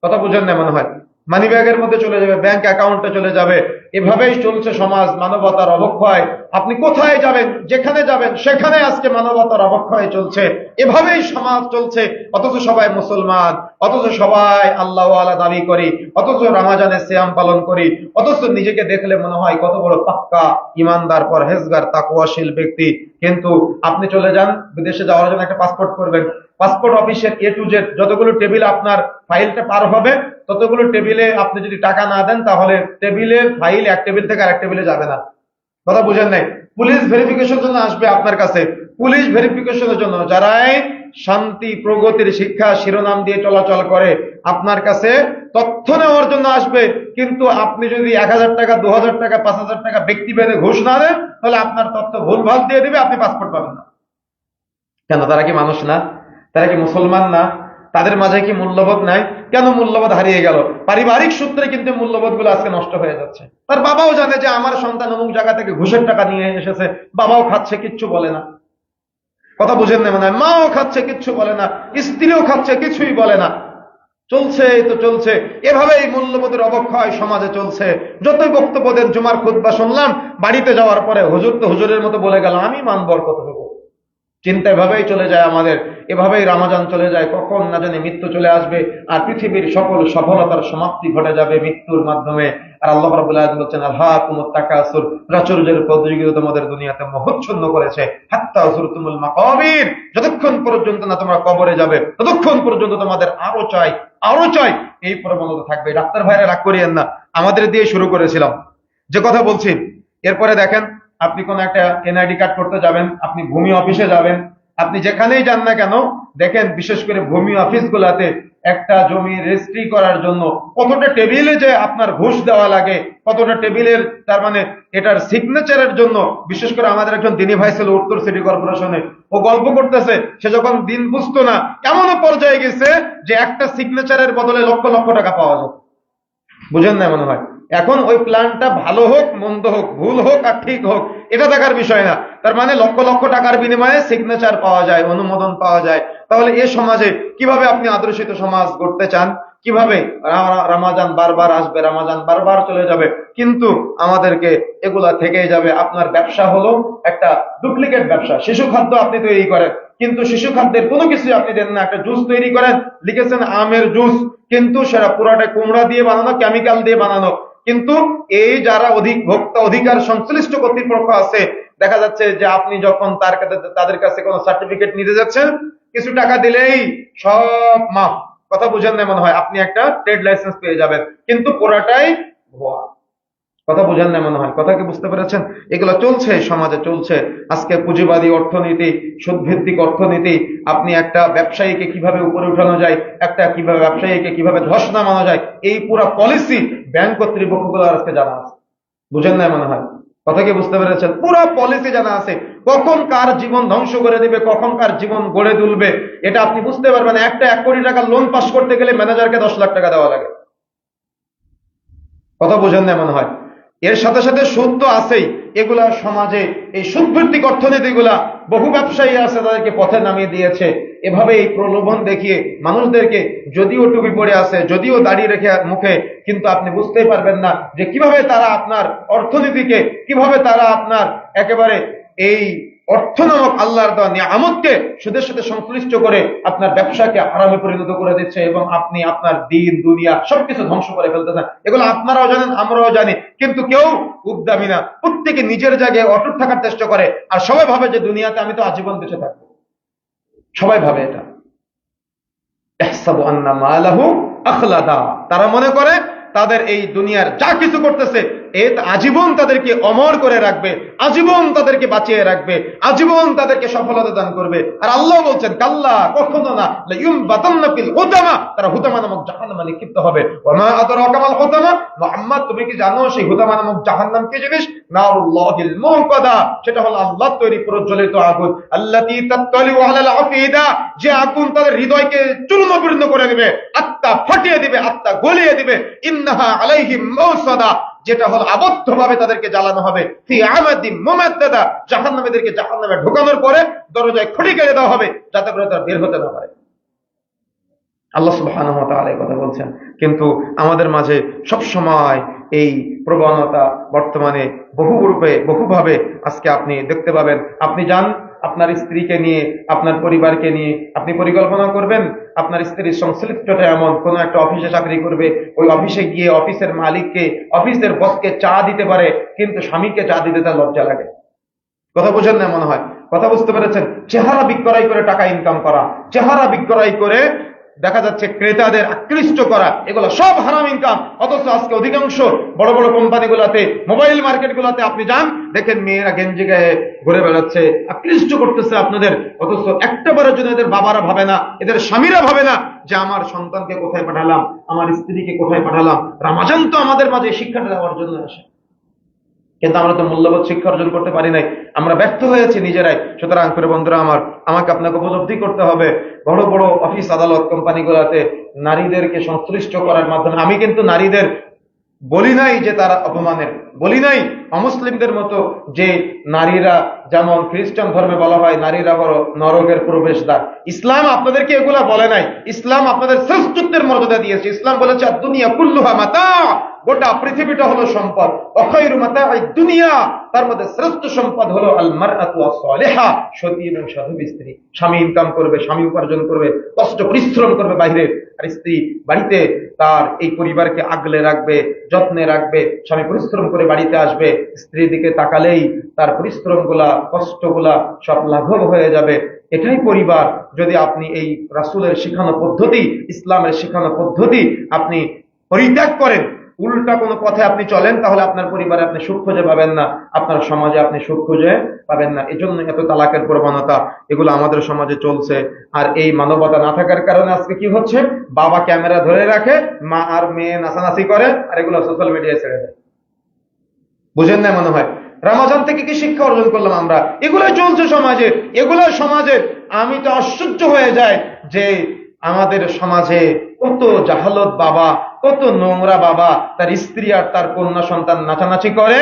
কথা বুঝেন না? মনে হয় মানি ব্যাগের মধ্যে চলে যাবে, ব্যাংক অ্যাকাউন্টে চলে যাবে। এভাবেই চলছে সমাজ, মানবতার অবক্ষয়। আপনি কোথায় যাবেন, যেখানে যাবেন সেখানে আজকে মানবতার অবক্ষয় চলছে। এভাবেই সমাজ চলছে। অথচ সবাই মুসলমান, অথচ সবাই আল্লাহ ওয়ালা দাবি করি, অথচ রমাজানের সিয়াম পালন করি, অথচ নিজেকে দেখলে মনে হয় কত বড় পাক্কা ইমানদার, পরহেজগার, তাকওয়াশীল ব্যক্তি। কিন্তু আপনি চলে যান বিদেশে যাওয়ার জন্য, একটা পাসপোর্ট করবেন, পাসপোর্ট অফিসের A to Z যতগুলো টেবিল আপনার ফাইলটা পার হবে, ততগুলো টেবিলে আপনি যদি টাকা না দেন, তাহলে টেবিলের ফাইল এক টেবিল থেকে আরেক টেবিলে যাবে না। কথা বুঝেন নাই? পুলিশ ভেরিফিকেশনের জন্য আসবে আপনার কাছে, পুলিশ ভেরিফিকেশনের জন্য যারাই শান্তি প্রগতির শিক্ষা শিরোনাম দিয়ে চলাচল করে আপনার কাছে তথ্য নেওয়ার জন্য আসবে। কিন্তু আপনি যদি 1000 টাকা, 2000 টাকা, 5000 টাকা ব্যক্তিভেদে ঘুষ না দেন, তাহলে আপনার তথ্য ভুলভাল দিয়ে দিবে, আপনি পাসপোর্ট পাবেন না। কেন? তারা কি মানুষ না? তারা কি মুসলমান না? তাদের মাঝে কি মূল্যবোধ নাই? কেন মূল্যবোধ হারিয়ে গেল? পারিবারিক সূত্রে কিন্তু মূল্যবোধ গুলো আজকে নষ্ট হয়ে যাচ্ছে। তার বাবাও জানে যে আমার সন্তান অমুক জায়গা থেকে ঘুষের টাকা নিয়ে এসেছে, বাবাও খাচ্ছে, কিচ্ছু বলে না। কথা বুঝেন না? মনে হয় মাও খাচ্ছে, কিচ্ছু বলে না, স্ত্রীও খাচ্ছে, কিছুই বলে না। চলছে তো চলছে, এভাবেই মূল্যবোধের অবক্ষয় সমাজে চলছে। যতই বক্তব্য দেন, জুমার খুতবা শুনলাম, বাড়িতে যাওয়ার পরে হুজুর তো হুজুরের মতো বলে গেল, আমি মানব আর কতটুকু। চিন্তা এভাবেই চলে যায় আমাদের, এভাবেই রমাজান চলে যায়। কখন না জানি মৃত্যু চলে আসবে, আর পৃথিবীর সকল সফলতার সমাপ্তি ঘটে যাবে মৃত্যুর মাধ্যমে। আর আল্লাহ রাব্বুল আলামিন বলছেন, আলহাকুমুত তাকাসুর, প্রাচুর্যের প্রতিযোগিতা তোমাদের দুনিয়াতে মোহচ্ছন্ন করেছে, হাত্তা যুরতুমুল মাকাবির, যতক্ষণ পর্যন্ত না তোমরা কবরে যাবে ততক্ষণ পর্যন্ত তোমাদের আরো চাই, আরো চাই, এই প্রবণতা থাকবে। ডাক্তার ভাইরা রাগ করিয়েন না, আমাদের দিয়ে শুরু করেছিলাম যে কথা বলছি। এরপরে দেখেন, আপনি কোন একটা NID কার্ড করতে যাবেন, আপনি ভূমি অফিসে যাবেন, আপনি যেখানেই যান না কেন দেখেন, বিশেষ করে ভূমি অফিস গুলাতে একটা জমি রেজিস্ট্রি করার জন্য কতটা টেবিলে যে আপনার ঘুষ দেওয়া লাগে, কতটা টেবিলের, তার মানে এটার সিগনেচারের জন্য। বিশেষ করে আমাদের একজন দিনী ভাই ছিল উত্তর সিটি কর্পোরেশনে, ও গল্প করতেছে সে যখন দিন বুঝতো না এমনও পর্যায়ে গেছে যে একটা সিগনেচারের বদলে লক্ষ লক্ষ টাকা পাওয়া যায়। বুঝেন না মনে হয়? এখন ওই প্ল্যানটা ভালো হোক মন্দ হোক, ভুল হোক আর ঠিক হোক, এটা দেখার বিষয় না। তার মানে লক্ষ লক্ষ টাকার বিনিময়ে সিগনেচার পাওয়া যায়, অনুমোদন পাওয়া যায়। তাহলে এ সমাজে কিভাবে আপনি আদর্শিত সমাজ গড়তে চান? কিভাবে? রমাজান বারবার আসবে, রমাজান বারবার চলে যাবে, কিন্তু আমাদেরকে এগুলা থেকেই যাবে। আপনার ব্যবসা হলো একটা ডুপ্লিকেট ব্যবসা। শিশু খাদ্য আপনি তৈরি করেন, কিন্তু শিশু খাদ্যের কোনো কিছু আপনি দেন না। একটা জুস তৈরি করেন, লিখেছেন আমের জুস, কিন্তু সেটা পুরাটা কুমড়া দিয়ে বানানো, কেমিক্যাল দিয়ে বানানো। কিন্তু এই যারা ভোক্তা অধিকার সংশ্লিষ্ট কর্তৃপক্ষ আছে, দেখা যাচ্ছে যে আপনি যখন তাদের কাছে কোনো সার্টিফিকেট নিতে যাচ্ছেন, কিছু টাকা দিলেই সব মাফ। কথা বুঝেন না মনে হয়? আপনি একটা ট্রেড লাইসেন্স পেয়ে যাবেন, কিন্তু পুরাটাই ভুয়া। কথা বুঝেন না মনে হয়? কথা কি বুঝতে পেরেছেন? এগুলো চলছে, সমাজে চলছে। আজকে পুঁজিবাদী অর্থনীতি, সুদভিত্তিক অর্থনীতি। আপনি একটা ব্যবসায়ীকে কিভাবে উপরে উঠানো যায়, একটা কিভাবে ব্যবসায়ীকে কিভাবে ধস নামানো যায়, এই পুরো পলিসি ব্যাংক কর্তৃপক্ষগুলো আজকে জানা আছে। বুঝেন না মনে হয়? কথা কি বুঝতে পেরেছেন? পুরো পলিসি জানা আছে, কখন কার জীবন ধ্বংস করে দিবে, কখন কার জীবন গড়ে তুলবে, এটা আপনি বুঝতে পারবেন। একটা 1 কোটি টাকা লোন পাস করতে গেলে ম্যানেজারকে 10 লাখ টাকা দেওয়া লাগে। কথা বুঝেন না মনে হয়? এর সাথে সাথে সুদ তো আছেই। এগুলা সমাজে এই সুদভিত্তিক অর্থনীতিগুলা বহু ব্যবসায়ী আছে, তাদেরকে পথে নামিয়ে দিয়েছে। এভাবে এই প্রলোভন দেখিয়ে মানুষদেরকে, যদিও টুপি পরে আছে, যদিও দাঁড়িয়ে রেখে মুখে, কিন্তু আপনি বুঝতেই পারবেন না যে কিভাবে তারা আপনার অর্থনীতিকে, কিভাবে তারা আপনার একেবারে এই অর্থ নামক আল্লাহর দেওয়া নিয়ামতকে সুদের সাথে সংশ্লিষ্ট করে আপনার ব্যবসাকে হারামে পরিণত করে দিচ্ছে, এবং আপনি আপনার দিন দুনিয়া সবকিছু ধ্বংস করে ফেলতেছেন। এগুলো আপনারাও জানেন, আমরাও জানি, কিন্তু কেউ উদ্যমী না। প্রত্যেকে নিজের জায়গায় অটুট থাকার চেষ্টা করে, আর সবাই ভাবে যে দুনিয়াতে আমি তো আজীবন বেঁচে থাকবো। সবাই ভাবে এটা। ইহসাবু আন্না মালাহু আখলাদা। তারা মনে করে তাদের এই দুনিয়ার যা কিছু করতেছে আজীবন তাদেরকে অমর করে রাখবে, আজীবন তাদেরকে বাঁচিয়ে রাখবে, আজীবন তাদেরকে সফলতা দান করবে। আর আল্লাহ বলছেন কাল্লা, কখনো না, লাইয়ুমবাতান্না ফিল হুতামা, তারা হুতামা নামক জাহান্নামে নিক্ষিপ্ত হবে। ওয়া মা আদরাকা মাল হুতামা, মুহাম্মদ তুমি কি জানো সেই হুতামা নামক জাহান্নাম কি জিনিস? নারুল্লাহিল মুকাদা, সেটা হলো আল্লাহর তৈরি প্রজ্বলিত আগুন। আল্লাতী তাত্তালিউ আলাল আফিদা, যে আগুন তাদের হৃদয়কে চূর্ণ বিচূর্ণ করে দিবে, আত্মা ফাটিয়ে দিবে, আত্মা গলিয়ে দিবে। ইন্নাহা আলাইহিম মাউসাদা, যেটা হলো আবদ্ধভাবে তাদেরকে জ্বালানো হবে। ফি আমাদিম মুমাদ্দাদা, জাহান্নামীদেরকে জাহান্নামে ঢোকানোর পরে দরজায় খুঁটি কেটে দেওয়া হবে, যাতে করে তারা বের হতে না পারে। আল্লাহ সুবহানাহু ওয়া তাআলা এই কথা বলছেন। কিন্তু আমাদের মাঝে সব সময় এই প্রবণতা বর্তমানে বহু রূপে বহুভাবে আজকে আপনি দেখতে পাবেন। আপনি যান আপনার স্ত্রীকে নিয়ে, আপনার পরিবারকে নিয়ে আপনি পরিকল্পনা করবেন, আপনার স্ত্রীর সংশ্লিষ্টতা এমন, কোন একটা অফিসে চাকরি করবে, ওই অফিসে গিয়ে অফিসের মালিককে, অফিসের বসকে চা দিতে পারে, কিন্তু স্বামীকে চা দিতে তার লজ্জা লাগে। কথা বুঝেন না মনে হয়? কথা বুঝতে পেরেছেন? চেহারা বিক্রয় করে টাকা ইনকাম করা, চেহারা বিক্রয় করে দেখা যাচ্ছে ক্রেতাদের আকৃষ্ট করা, এগুলো সব হারাম ইনকাম। অথচ আজকে অধিকাংশ বড় বড় কোম্পানি গুলাতে, মোবাইল মার্কেট গুলাতে আপনি যান, দেখেন মেয়েরা গেঞ্জি গায়ে ঘুরে বেড়াচ্ছে, আকৃষ্ট করতেছে আপনাদের। অথচ একটা বারের জন্য এদের বাবারা ভাবে না, এদের স্বামীরা ভাবে না যে আমার সন্তানকে কোথায় পাঠালাম, আমার স্ত্রীকে কোথায় পাঠালাম। রমাজান তো আমাদের মাঝে শিক্ষাটা দেওয়ার জন্য আসে, কিন্তু আমরা তো মূল্যবোধ শিক্ষা অর্জন করতে পারি নাই, আমরা ব্যর্থ হয়েছি নিজেরাই। সুতরাং করে বন্ধুরা আমার, আমাকে আপনাকে উপলব্ধি করতে হবে, বড় বড় অফিস আদালত কোম্পানিগুলোতে নারীদেরকে সংশ্লিষ্ট করার মাধ্যমে, আমি কিন্তু নারীদের বলি নাই যে তারা অপমানের, বলি নাই অমুসলিমদের মতো যে নারীরা, যেমন খ্রিস্টান ধর্মে বলা হয় নারীরা বড় নরকের প্রবেশদ্বার। ইসলাম আপনাদেরকে এগুলা বলে নাই। ইসলাম আপনাদের শ্রেষ্ঠত্বের মর্যাদা দিয়েছে। ইসলাম বলেছে দুনিয়া কুল্লুহা মাতা, গোটা পৃথিবীটা হলো সম্পদ। অখায়রু মাতাঈদ দুনিয়া, তার মধ্যে শ্রেষ্ঠ সম্পদ হলো আল মারআতু আস-সালিহা, সতী এবং সাধু স্ত্রী। স্বামী ইনকাম করবে, স্বামী উপার্জন করবে, কষ্ট পরিশ্রম করবে বাইরে, আর স্ত্রী বাড়িতে তার এই পরিবারকে আগলে রাখবে, যত্নে রাখবে। স্বামী পরিশ্রম করে বাড়িতে আসবে, স্ত্রীর দিকে তাকালেই তার পরিশ্রম গুলা, কষ্ট গুলা সব লাঘব হয়ে যাবে। এটাই পরিবার। যদি আপনি এই রাসূলের শিখানো পদ্ধতি, ইসলামের শিখানো পদ্ধতি আপনি পরিত্যাগ করেন, উল্টা কোনো পথে আপনি চলেন, তাহলে আপনার পরিবারে আপনি সুখ খুঁজে পাবেন না, আপনার সমাজে আপনি সুখ খুঁজে পাবেন না। এই জন্য এত তালাকের প্রবণতা এগুলো আমাদের সমাজে চলছে। আর এই মানবতা না থাকার কারণে আজকে কি হচ্ছে, বাবা ক্যামেরা ধরে রাখে, মা আর মেয়ে নাচানাচি করে, আর এগুলো সোশ্যাল মিডিয়ায় ছেড়ে দেয়। বুঝেন না মনে হয়? রমাজান থেকে কি শিক্ষা অর্জন করলাম আমরা? এগুলোই চলছে সমাজে, এগুলোই সমাজে। আমি তো আশ্চর্য হয়ে যাই যে আমাদের সমাজে কত জাহালত বাবা, কত নোংরা বাবা, তার স্ত্রী আর তার কন্যা সন্তান নাচানাচি করে,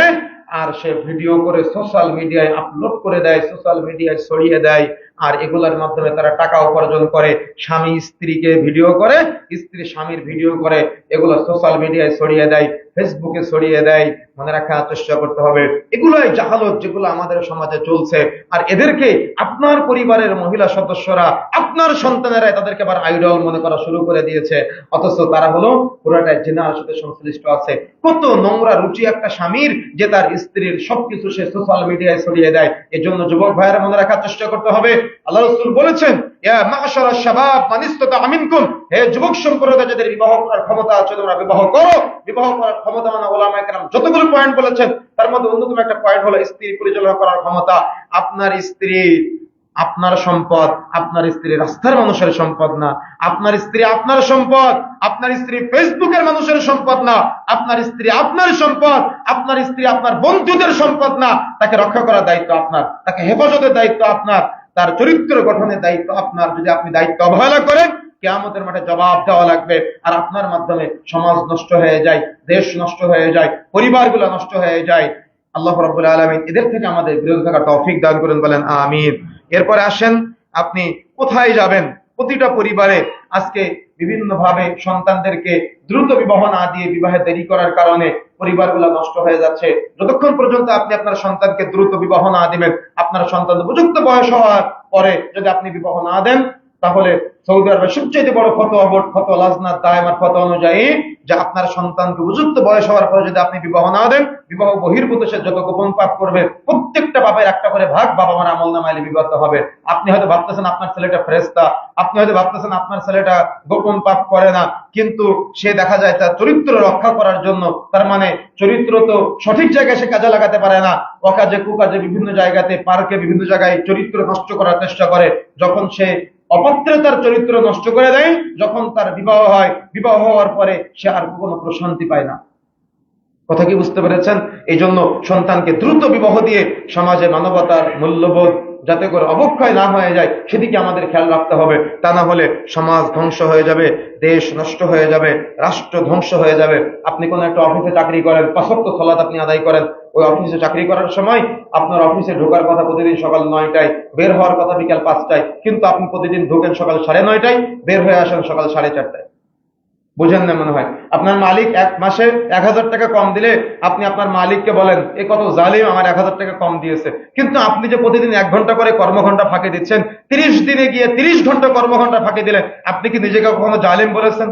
আর সে ভিডিও করে সোশ্যাল মিডিয়ায় আপলোড করে দেয়, সোশ্যাল মিডিয়ায় ছড়িয়ে দেয়। আর এগুলোর মাধ্যমে তারা টাকা উপার্জন করে। স্বামী স্ত্রীকে ভিডিও করে, স্ত্রী স্বামীর ভিডিও করে, এগুলো সোশ্যাল মিডিয়ায় ছড়িয়ে দেয়, ফেসবুকে ছড়িয়ে দেয়। মনে রাখার চেষ্টা করতে হবে, এগুলোই জাহালত যেগুলো আমাদের সমাজে চলছে। আর এদেরকে আপনার পরিবারের মহিলা সদস্যরা, আপনার সন্তানেরা তাদেরকে আবার আইডল মনে করা শুরু করে দিয়েছে, অথচ তারা হলো পুরোটাই জিনার সাথে সংশ্লিষ্ট আছে। কত নোংরা রুচি একটা স্বামীর যে তার স্ত্রীর সবকিছু সে সোশ্যাল মিডিয়ায় ছড়িয়ে দেয়। এজন্য যুবক ভাইয়েরা মনে রাখার চেষ্টা করতে হবে, আল্লাহ রাসূল বলেছেন, ইয়া মা'শারাশ শাবাব মান ইসতাতা মিনকুম, হে যুবক সম্প্রদায় যাদের বিবাহ করার ক্ষমতা আছে তোমরা বিবাহ করো। বিবাহ করার ক্ষমতা মানে ওলামায়ে কেরাম যতগুলো পয়েন্ট বলেছেন তার মধ্যে অন্যতম একটা পয়েন্ট হলো স্ত্রী পরিচালনা করার ক্ষমতা। আপনার স্ত্রী আপনার সম্পদ, আপনার স্ত্রী রাস্তার মানুষের সম্পদ না। আপনার স্ত্রী আপনার সম্পদ, আপনার স্ত্রী ফেসবুকের মানুষের সম্পদ না। আপনার স্ত্রী আপনার সম্পদ, আপনার স্ত্রী আপনার বন্ধুদের সম্পদ না। তাকে রক্ষা করার দায়িত্ব আপনার, তাকে হেফাজতের দায়িত্ব আপনার, তার চরিত্র গঠনের দায়িত্ব আপনার। যদি আপনি দায়িত্ব অবহেলা করেন, কিয়ামতের মাঠে জবাব দেওয়া লাগবে। আর আপনার মাধ্যমে সমাজ নষ্ট হয়ে যায়, দেশ নষ্ট হয়ে যায়, পরিবারগুলো নষ্ট হয়ে যায়। আল্লাহ রাব্বুল আলামিন এদের থেকে আমাদের বিরত থাকার তৌফিক দান করেন, বলেন আমিন। এরপরে আসেন, আপনি কোথায় যাবেন? প্রতিটা পরিবারে আজকে বিভিন্ন ভাবে সন্তানদেরকে দ্রুত বিবাহ না দিয়ে বিবাহে দেরি করার কারণে পরিবারগুলো নষ্ট হয়ে যাচ্ছে। যতক্ষণ পর্যন্ত আপনি আপনার সন্তানকে দ্রুত বিবাহ না দিবেন, আপনার সন্তান উপযুক্ত বয়স হওয়ার পরে যদি আপনি বিবাহ না দেন, তাহলে সৌদি আরবের সবচেয়ে বড় ফতোয়া বোর্ড ফতোয়া লাজনাত দায়মার ফতোয়া অনুযায়ী যে আপনার সন্তানকে উপযুক্ত বয়স হওয়ার পরে যদি আপনি বিবাহ না দেন, বিবাহ বহির্ভূত সে যত গোপন পাপ করবে প্রত্যেকটা পাপের একটা করে ভাগ বাবা মার আমলনামায় লিপিবদ্ধ হবে। আপনি হয়তো ভাবতেছেন আপনার ছেলেটা ফেরেশতা, আপনি হয়তো ভাবতেছেন আপনার ছেলেটা গোপন পাপ করে না, কিন্তু সে দেখা যায় তার চরিত্র রক্ষা করার জন্য, তার মানে চরিত্র তো সঠিক জায়গায় সে কাজে লাগাতে পারে না, অকাজে কুকাজে বিভিন্ন জায়গাতে পার্কে বিভিন্ন জায়গায় চরিত্র নষ্ট করার চেষ্টা করে। যখন সে অপাত্রে তার চরিত্র নষ্ট করে দেয়, যখন তার বিবাহ হয়, বিবাহ হওয়ার পরে সে আর কোনো প্রশান্তি পায় না। কথা কি বুঝতে পেরেছেন? এই জন্য সন্তানকে দ্রুত বিবাহ দিয়ে সমাজে মানবতার মূল্যবোধ যাতে করে অবক্ষয় না হয়ে যায় সেদিকে আমাদের খেয়াল রাখতে হবে। তা না হলে সমাজ ধ্বংস হয়ে যাবে, দেশ নষ্ট হয়ে যাবে, রাষ্ট্র ধ্বংস হয়ে যাবে। আপনি কোন একটা অফিসে চাকরি করেন, ৫ ওয়াক্ত সালাত আপনি আদায় করেন, ওই অফিসে চাকরি করার সময় আপনার অফিসে ঢোকার কথা প্রতিদিন সকাল ৯টায়, বের হওয়ার কথা বিকাল ৫টায়, কিন্তু আপনি প্রতিদিন ঢোকেন সকাল ৯:৩০, বের হয়ে আসেন সকাল ৪:৩০। বুঝেন না মনে হয়? আপনার মালিক এক মাসে ১,০০০ টাকা কম দিলে আপনি আপনার মালিককে বলেন, এ কত জালিম, আমার ১,০০০ টাকা কম দিয়েছে। কিন্তু আপনি যে প্রতিদিন ১ ঘন্টা করে কর্মঘন্টা ফাঁকি দিচ্ছেন, ৩০ দিনে গিয়ে ৩০ ঘন্টা কর্মঘন্টা ফাঁকি দিলেন, আপনি কি নিজেকে কখনো জালিম বলেছেন?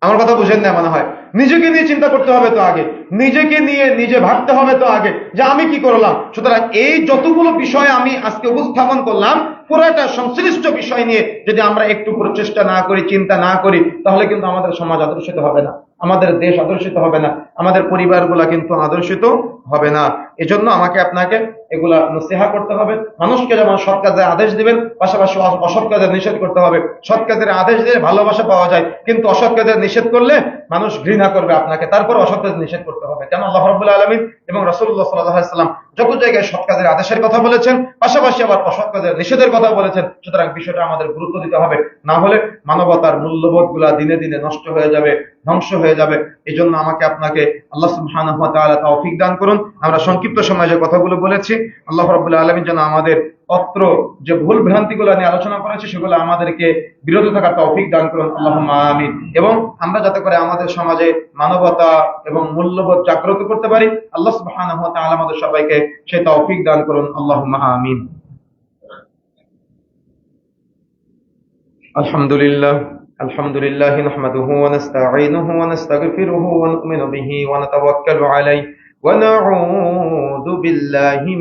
আমার কথা বুঝেন না মনে হয়? নিজেকে নিয়ে চিন্তা করতে হবে তো আগে, নিজেকে নিয়ে নিজে ভাবতে হবে তো আগে যে আমি কি করলাম। সুতরাং এই যতগুলো বিষয় আমি আজকে উপস্থাপন করলাম, পুরোটা সংশ্লিষ্ট বিষয় নিয়ে যদি আমরা একটু প্রচেষ্টা না করি, চিন্তা না করি, তাহলে কিন্তু আমাদের সমাজ আদর্শিত হবে না, আমাদের দেশ আদর্শিত হবে না, আমাদের পরিবারগুলা কিন্তু আদর্শিত হবে না। এজন্য আমাকে আপনাকে এগুলা নসিহা করতে হবে। মানুষকে যেমন সৎ কাজের আদেশ দিবেন, পাশাপাশি অসৎ কাজের নিষেধ করতে হবে। সৎ কাজের আদেশ দিলে ভালোবাসা পাওয়া যায়, কিন্তু অসৎ কাজের নিষেধ করলে মানুষ ঘৃণা করবে আপনাকে। তারপর অসৎ কাজ নিষেধ করতে হবে। কেন? আল্লাহ রাব্বুল আলামিন এবং রাসূলুল্লাহ সাল্লাল্লাহু আলাইহি ওয়াসাল্লাম যত জায়গায় সৎ কাজের আদেশের কথা বলেছেন, পাশাপাশি আবার অসৎ কাজের নিষেধের কথা বলেছেন। সুতরাং বিষয়টা আমাদের গুরুত্ব দিতে হবে, না হলে মানবতার মূল্যবোধ গুলা দিনে দিনে নষ্ট হয়ে যাবে, ধ্বংস হয়ে যাবে। এই জন্য আমাকে আপনাকে আল্লাহ সুবহানাহু ওয়া তাআলা তৌফিক দান করুন। আমরা সংক্ষিপ্ত সময়ে যে কথাগুলো বলেছি, আল্লাহ রাব্বুল আলামিন যেন আমাদের অত্র যে ভুল ভ্রান্তিগুলো নিয়ে আলোচনা করেছি সেগুলো আমাদেরকে বিরত থাকার তৌফিক দান করুন, আল্লাহুম্মা আমিন। এবং আমরা যাতে করে আমাদের সমাজে মানবতা এবং মূল্যবোধ জাগ্রত করতে পারি, আল্লাহ সুবহানাহু ওয়া তাআলা আমাদের সবাইকে সেই তৌফিক দান করুন, আল্লাহুম্মা আমিন। আলহামদুলিল্লাহ আলহামদুলিল্লাহ নাহমাদুহু ওয়া নাস্তাঈনুহু ওয়া নাস্তাগফিরুহু ওয়া নু'মিনু বিহি ওয়া নাতাওয়াক্কালু আলাইহি ওয়া নাউযু বিল্লাহি